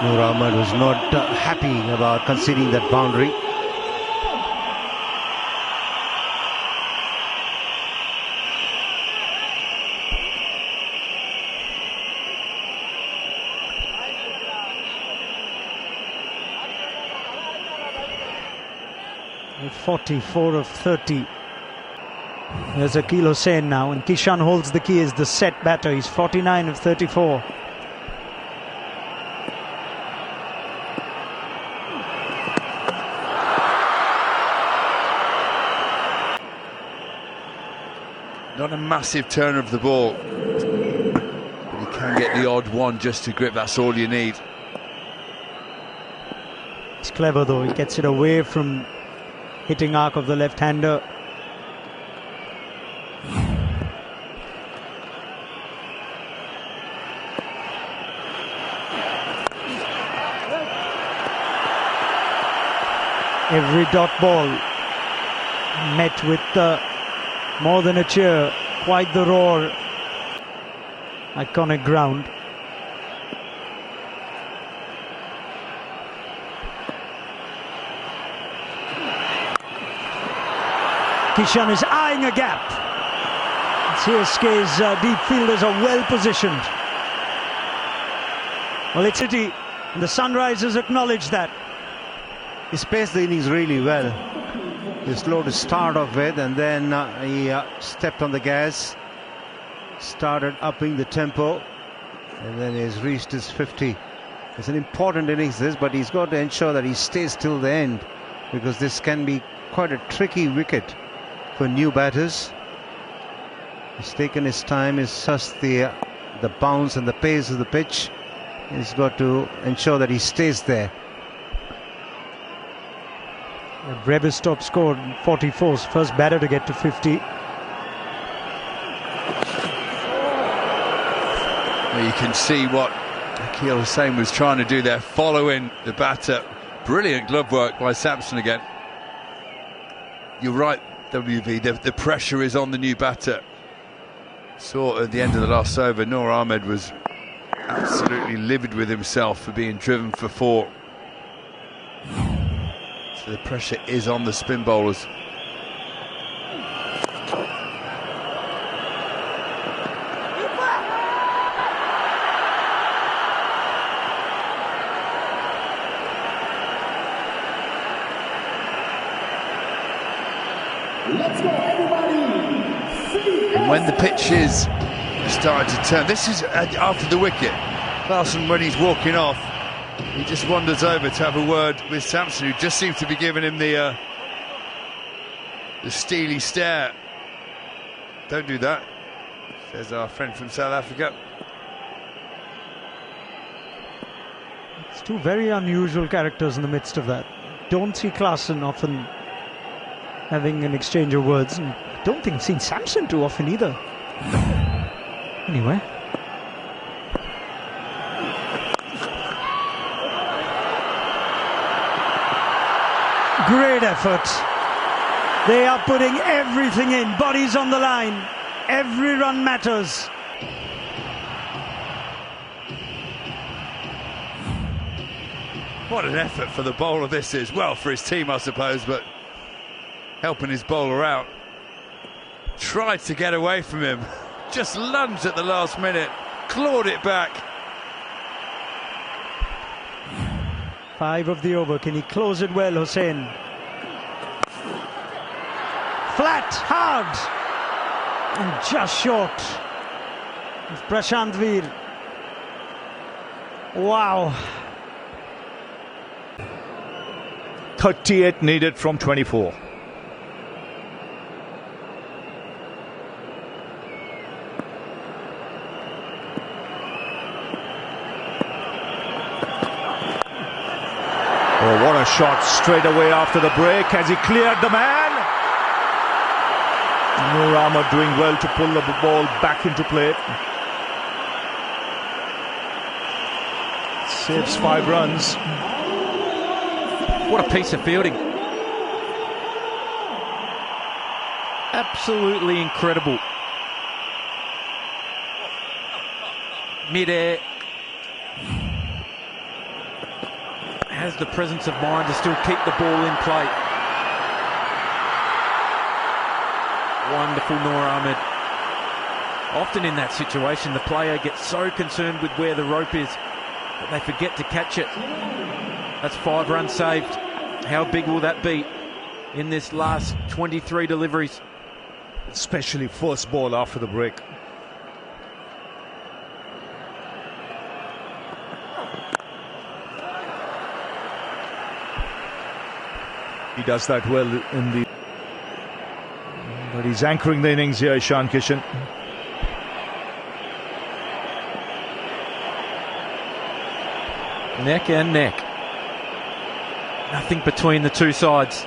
S6: Noor Ahmed was not happy about conceding that boundary.
S2: With 44 of 30. There's Akil Hussain now, and Kishan holds the key as the set batter. He's 49 of 34.
S3: Not a massive turn of the ball, but you can get the odd one just to grip. That's all you need.
S2: It's clever though. He gets it away from hitting arc of the left-hander. Every dot ball met with more than a cheer, quite the roar. Iconic ground. Kishan is eyeing a gap. CSK's deep fielders are well positioned. Well, it's City. The Sunrisers acknowledge that.
S6: He spaced the innings really well. He slow to start off with, and then he stepped on the gas, started upping the tempo, and then he's reached his 50. It's an important innings this, but he's got to ensure that he stays till the end, because this can be quite a tricky wicket for new batters. He's taken his time, he's sussed the bounce and the pace of the pitch. He's got to ensure that he stays there.
S2: Brevis top scored 44's first batter to get to 50.
S3: Well, you can see what Akhil Hussain was trying to do there, following the batter. Brilliant glove work by Sampson again. You're right, WV, the pressure is on the new batter. Saw at the end of the last over, Noor Ahmed was absolutely livid with himself for being driven for 4. So the pressure is on the spin bowlers.
S8: Let's go, everybody!
S3: And when the pitch is starting to turn, this is after the wicket. Clarkson, when he's walking off, he just wanders over to have a word with Sampson, who just seems to be giving him the steely stare. Don't do that, says our friend from South Africa.
S2: It's two very unusual characters in the midst of that. Don't see Clarkson often having an exchange of words, and don't think I've seen Sampson too often either. Anyway. Great effort. They are putting everything in, bodies on the line. Every run matters.
S3: What an effort for the bowler this is. Well, for his team, I suppose, but helping his bowler out. Tried to get away from him. Just lunged at the last minute. Clawed it back.
S2: 5 of the over. Can he close it well, Hussain? Flat, hard, and just short of Prashant Veer. Wow.
S5: 38 needed from 24. Oh, what a shot straight away after the break. Has he cleared the man? Noor Ahmed doing well to pull the ball back into play. Saves 5 runs.
S1: What a piece of fielding. Absolutely incredible. Mid-air. Has the presence of mind to still keep the ball in play. Wonderful Noor Ahmed. Often in that situation, the player gets so concerned with where the rope is that they forget to catch it. That's 5 runs saved. How big will that be in this last 23 deliveries?
S5: Especially first ball after the break. He does that well in the... But he's anchoring the innings here, Ishan Kishan.
S1: Neck and neck. Nothing between the two sides.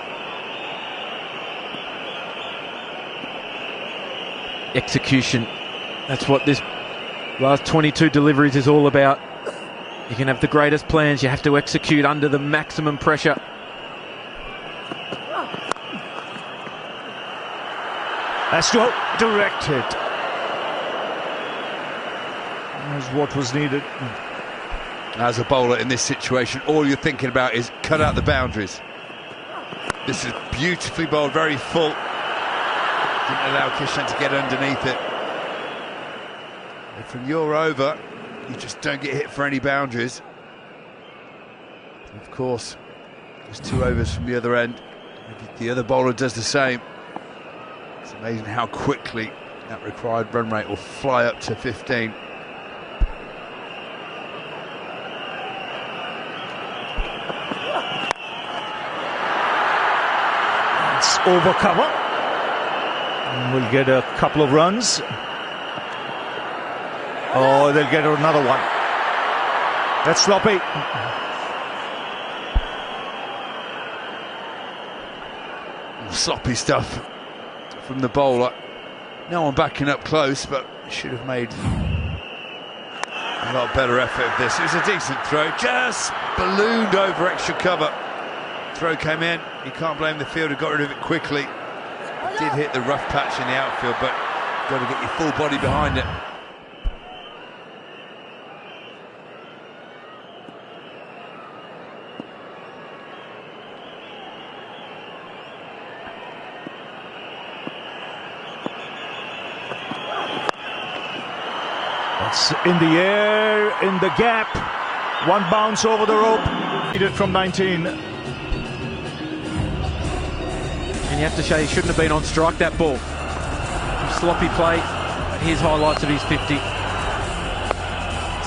S1: Execution. That's what this last 22 deliveries is all about. You can have the greatest plans, you have to execute under the maximum pressure.
S5: Has to direct it. That's what was needed.
S3: As a bowler in this situation, all you're thinking about is cut out the boundaries. This is beautifully bowled, very full. Didn't allow Kishan to get underneath it. And from your over, you just don't get hit for any boundaries. Of course, there's 2 overs from the other end. If the other bowler does the same. It's amazing how quickly that required run rate will fly up to 15.
S5: It's over cover. And we'll get a couple of runs. Oh, they'll get another one. That's sloppy.
S3: Sloppy stuff from the bowler. No one backing up close, but should have made A lot better effort of this. It was a decent throw, just ballooned over extra cover. Throw came in. You can't blame the fielder, got rid of it quickly. Did hit the rough patch in the outfield, but got to get your full body behind it.
S5: It's in the air, in the gap. One bounce over the rope. Needed from 19.
S1: And you have to say he shouldn't have been on strike, that ball. Sloppy play. Here's highlights of his 50.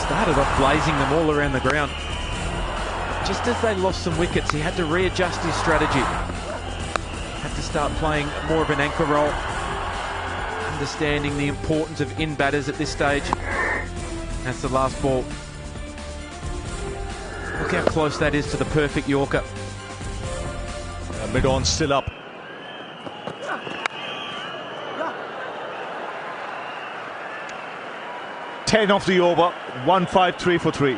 S1: Started off blazing them all around the ground. Just as they lost some wickets, he had to readjust his strategy. Had to start playing more of an anchor role. Understanding the importance of in-batters at this stage. That's the last ball. Look how close that is to the perfect Yorker.
S5: Mid-on still up. Ten off the over. 1-5-3 for 3.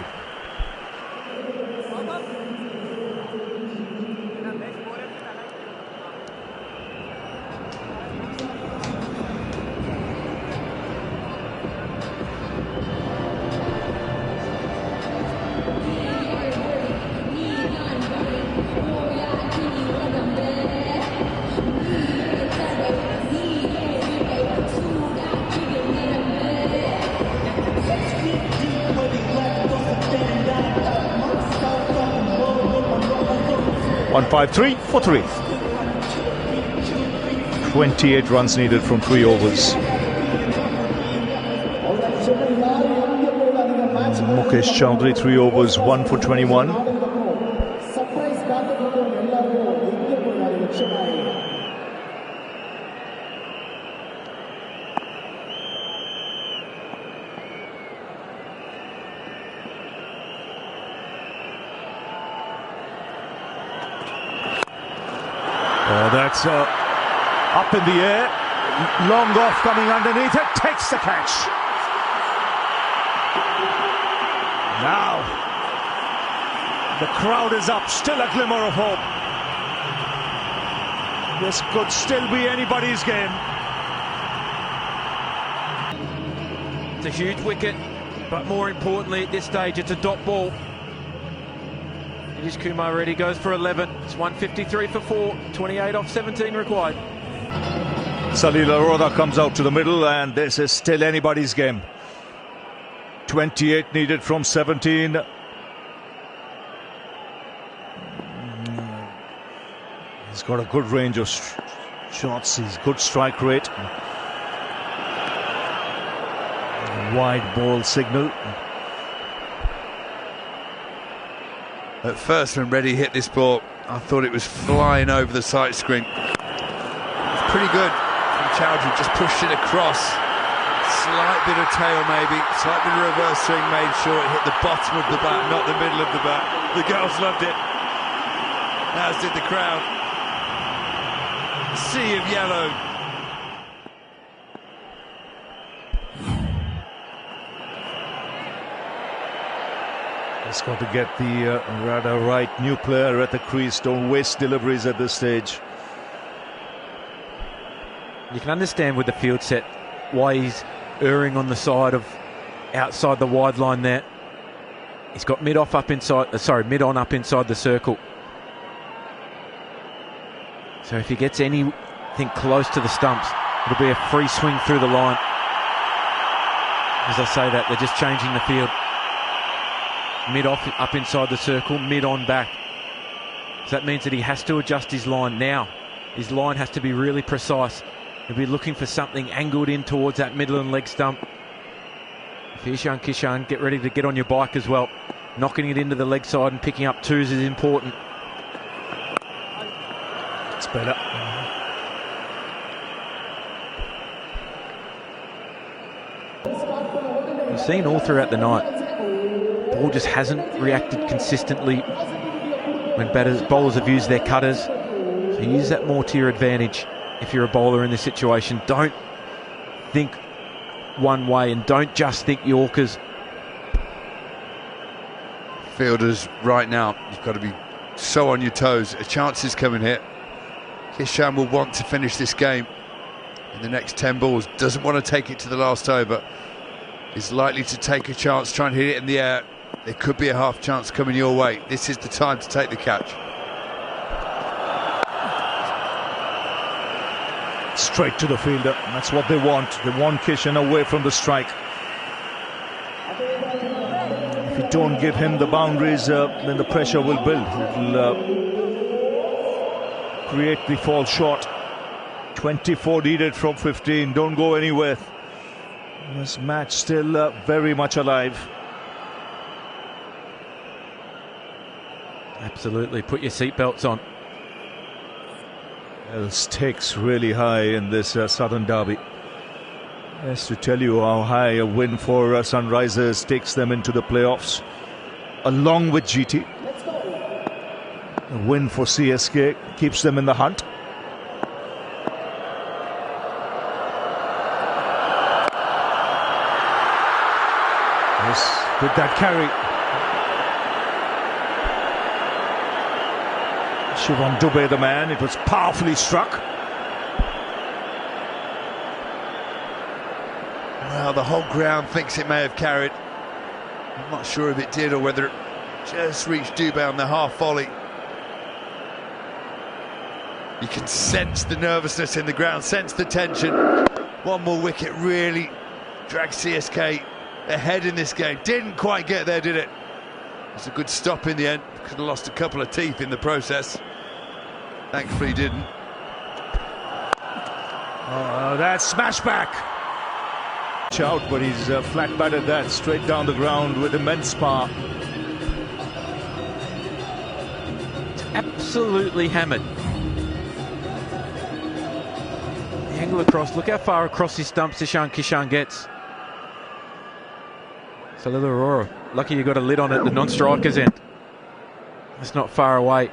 S5: One, 5-3 for 3. 28 runs needed from 3 overs. Mukesh Chowdhury, 3 overs, 1 for 21. Oh, that's up in the air. Long off coming underneath it. Takes the catch. Now, the crowd is up. Still a glimmer of hope. This could still be anybody's game.
S1: It's a huge wicket, but more importantly at this stage, it's a dot ball. Is Kumar ready? Goes for 11. It's 153 for 4. 28 off 17 required.
S5: Salil Arora comes out to the middle, and this is still anybody's game. 28 needed from 17. He's got a good range of shots. He's good strike rate. Wide ball signal.
S3: At first, when Reddy hit this ball, I thought it was flying over the sight screen. It's pretty good from Chowdhury, just pushed it across. Slight bit of tail maybe, slight bit of reverse swing, made sure it hit the bottom of the bat, not the middle of the bat. The girls loved it, as did the crowd. Sea of yellow.
S5: He's got to get the rather right new player at the crease. Don't waste deliveries at this stage.
S1: You can understand with the field set why he's erring on the side of outside the wide line there. He's got mid-on up inside the circle. So if he gets anything close to the stumps, it'll be a free swing through the line. As I say that, they're just changing the field. Mid-off up inside the circle, mid-on back. So that means that he has to adjust his line now. His line has to be really precise. He'll be looking for something angled in towards that middle and leg stump. Ishan Kishan, get ready to get on your bike as well. Knocking it into the leg side and picking up twos is important.
S5: It's better.
S1: We've seen all throughout the night, ball just hasn't reacted consistently when bowlers have used their cutters. So use that more to your advantage if you're a bowler in this situation. Don't think one way and don't just think Yorkers.
S3: Fielders, right now, you've got to be so on your toes. A chance is coming here. Kishan will want to finish this game in the next 10 balls. Doesn't want to take it to the last over. Is likely to take a chance, try and hit it in the air. There could be a half chance coming your way. This is the time to take the catch.
S5: Straight to the fielder. That's what they want. They want Kishan away from the strike. If you don't give him the boundaries, then the pressure will build. It'll create the fall shot. 24 needed from 15. Don't go anywhere. This match still very much alive.
S1: Absolutely. Put your seatbelts on.
S5: Well, stakes really high in this Southern Derby. Just to tell you how high a win for Sunrisers takes them into the playoffs, along with GT. A win for CSK keeps them in the hunt. Yes, with that carry. Shivam Dubey, the man. It was powerfully struck.
S3: Well, the whole ground thinks it may have carried. I'm not sure if it did or whether it just reached Dubey on the half volley. You can sense the nervousness in the ground, sense the tension. One more wicket really dragged CSK ahead in this game. Didn't quite get there, did it? It's a good stop in the end. Could have lost a couple of teeth in the process. Thankfully didn't.
S5: Oh, that smash back. Out, but he's flat batted that straight down the ground with immense power.
S1: Absolutely hammered. The angle across. Look how far across his stumps Kishan gets. Salil Arora, lucky you got a lid on it, the non-striker's end. It's not far away.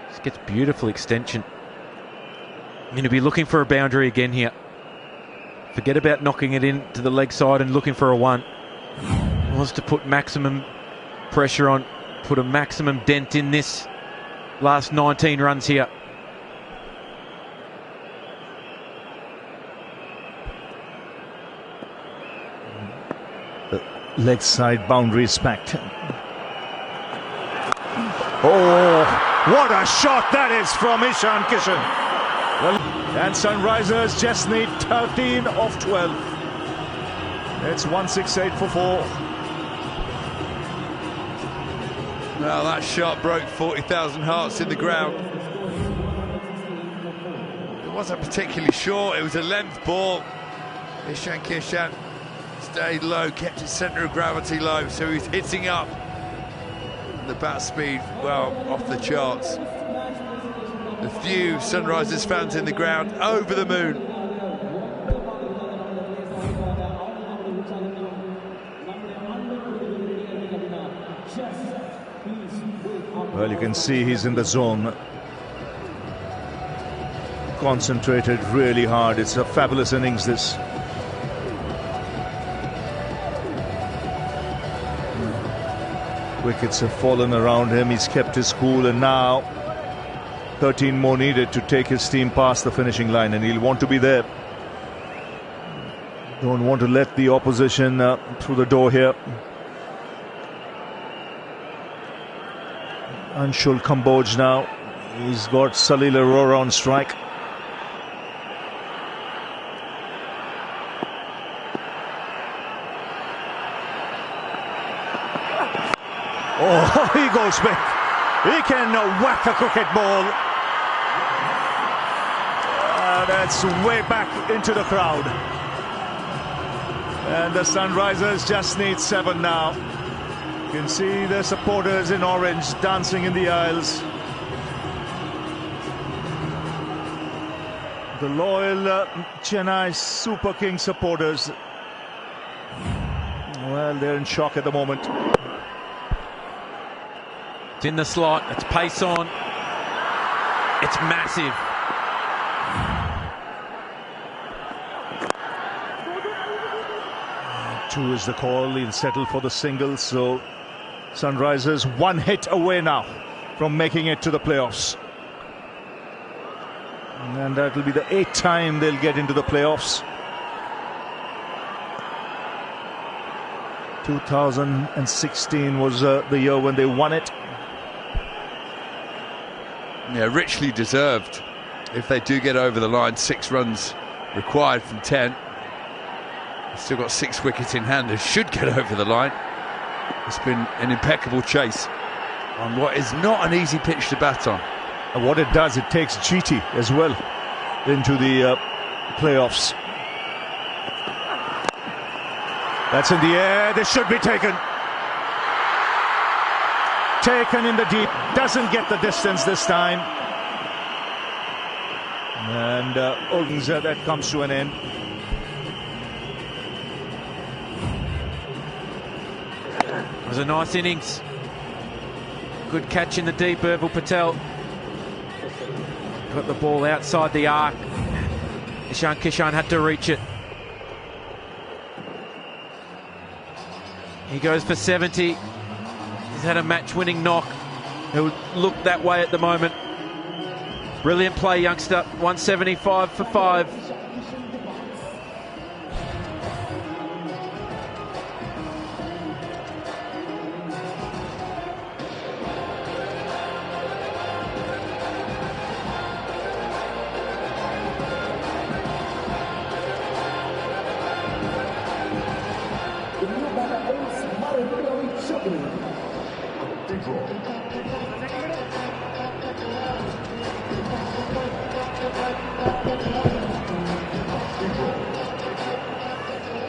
S1: Just gets beautiful extension. I'm going to be looking for a boundary again here. Forget about knocking it in to the leg side and looking for a one. He wants to put maximum pressure on, put a maximum dent in this last 19 runs here.
S5: The leg side boundary is packed. Oh, what a shot that is from Ishan Kishan. Well, and Sunrisers just need 13 of 12. It's 168 for 4.
S3: Well, that shot broke 40,000 hearts in the ground. It wasn't particularly short, it was a length ball. Ishan Kishan stayed low, kept his centre of gravity low, so he's hitting up. The bat speed, well, off the charts. A few Sunrisers fans in the ground, over the moon.
S5: Well, you can see he's in the zone. Concentrated really hard. It's a fabulous innings, this. Wickets have fallen around him. He's kept his cool, and now 13 more needed to take his team past the finishing line, and he'll want to be there. Don't want to let the opposition through the door here. Anshul Kamboj now. He's got Salil Arora on strike. Oh, he goes big. He can whack a cricket ball. That's way back into the crowd. And the Sunrisers just need 7 now. You can see the supporters in orange dancing in the aisles. The loyal Chennai Super King supporters. Well, they're in shock at the moment.
S1: It's in the slot, it's pace on. It's massive.
S5: Two is the call. He'll settle for the single, so Sunrisers one hit away now from making it to the playoffs. And that will be the 8th time they'll get into the playoffs. 2016 was the year when they won it.
S3: Yeah, richly deserved. If they do get over the line, 6 runs required from 10. They've still got 6 wickets in hand. They should get over the line. It's been an impeccable chase on what is not an easy pitch to bat on.
S5: And what it does, it takes GT as well into the playoffs. That's in the air. This should be taken. Taken in the deep. Doesn't get the distance this time. And that comes to an end.
S1: It was a nice innings. Good catch in the deep, Urval Patel. Got the ball outside the arc. Ishan Kishan had to reach it. He goes for 70. He's had a match-winning knock. He'll look that way at the moment. Brilliant play, youngster. 175 for 5.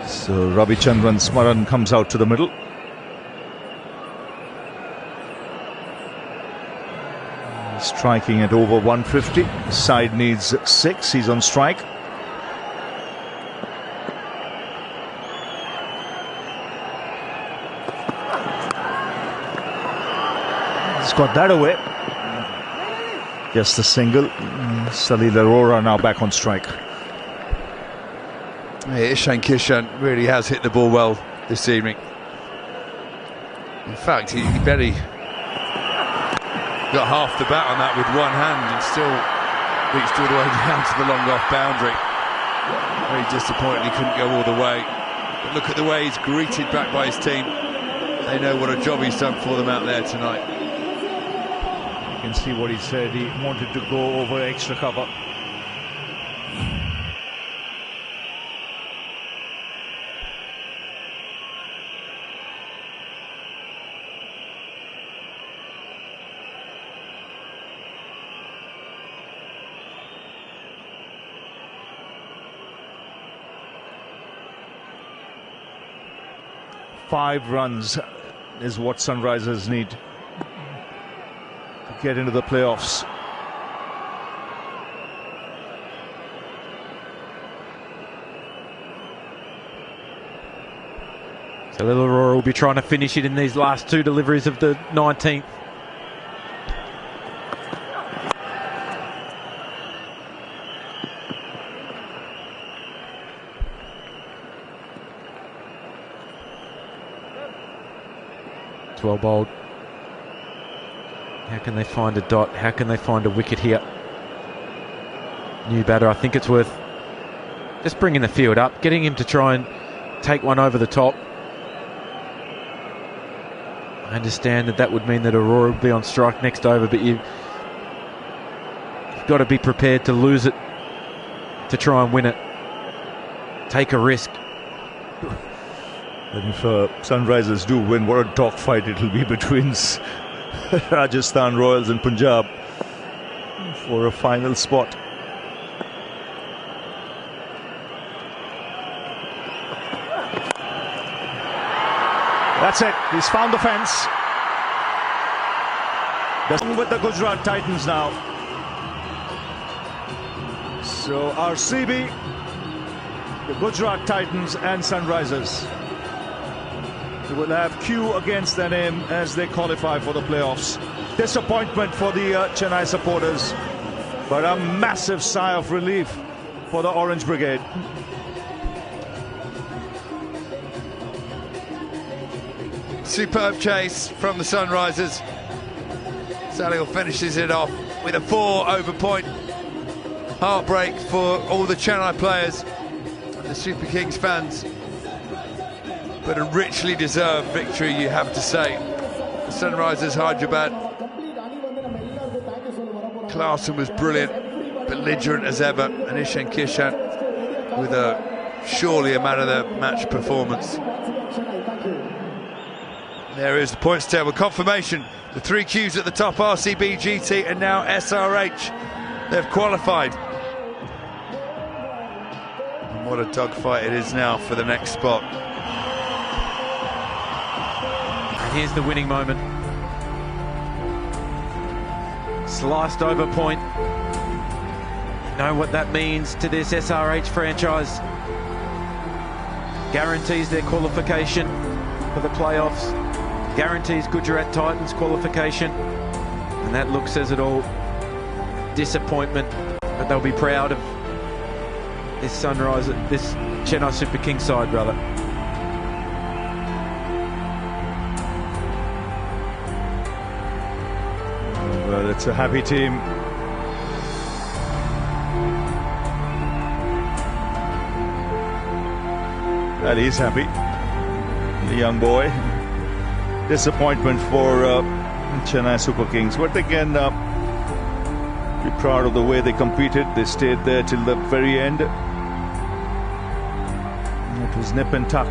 S5: So Ravichandran Smaran comes out to the middle. Striking at over 150. Side needs 6. He's on strike. He's got that away. Just a single. Salil Arora now back on strike.
S3: Yeah, Ishan Kishan really has hit the ball well this evening. In fact, he barely got half the bat on that with one hand and still reached all the way down to the long off boundary. Very disappointing he couldn't go all the way. But look at the way he's greeted back by his team. They know what a job he's done for them out there tonight.
S5: You can see what he said. He wanted to go over extra cover. Five runs is what Sunrisers need to get into the playoffs.
S1: So Salil Arora will be trying to finish it in these last 2 deliveries of the 19th. Well bowled. How can they find a dot? How can they find a wicket here? New batter, I think it's worth just bringing the field up, getting him to try and take one over the top. I understand that would mean that Arora would be on strike next over, but you've got to be prepared to lose it to try and win it. Take a risk.
S5: And if Sunrisers do win, what a dogfight it'll be between Rajasthan Royals and Punjab for a final spot. That's it. He's found the fence. With the Gujarat Titans now. So RCB, the Gujarat Titans and Sunrisers will have Q against their name as they qualify for the playoffs. Disappointment for the Chennai supporters, but a massive sigh of relief for the Orange Brigade.
S3: Superb chase from the Sunrisers. Salil finishes it off with a 4 over point. Heartbreak for all the Chennai players and the Super Kings fans. But a richly deserved victory, you have to say. Sunrisers Hyderabad. Klaasen was brilliant, belligerent as ever, and Ishan Kishan with surely a man of the match performance. There is the points table confirmation. The 3 Qs at the top, RCB, GT, and now SRH. They've qualified. And what a dogfight it is now for the next spot.
S1: And here's the winning moment. Sliced over point. Know what that means to this SRH franchise. Guarantees their qualification for the playoffs. Guarantees Gujarat Titans qualification. And that look says it all. Disappointment, but they'll be proud of this this Chennai Super Kings side, rather.
S5: Well, it's a happy team. Well, he's happy. The young boy. Disappointment for Chennai Super Kings, but again, be proud of the way they competed. They stayed there till the very end. It was nip and tuck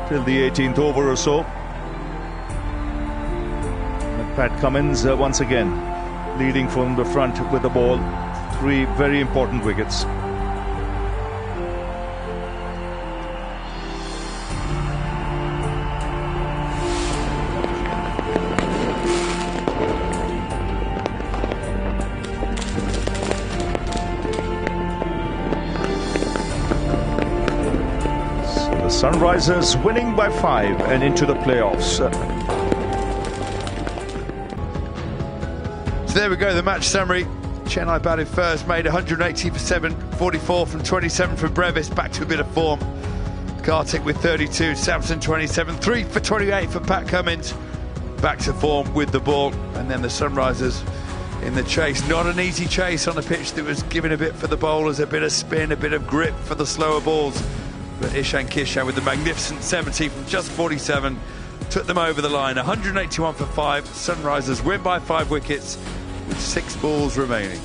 S5: till the 18th over or so. And Pat Cummins once again leading from the front with the ball. 3 very important wickets. Sunrisers winning by 5 and into the playoffs.
S3: So there we go, the match summary. Chennai batted first, made 180 for 7, 44 from 27 from Brevis, back to a bit of form. Kartik with 32, Samson 27, 3 for 28 for Pat Cummins, back to form with the ball. And then the Sunrisers in the chase. Not an easy chase on a pitch that was giving a bit for the bowlers, a bit of spin, a bit of grip for the slower balls. But Ishan Kishan with the magnificent 70 from just 47 took them over the line. 181 for 5. Sunrisers win by 5 wickets with 6 balls remaining.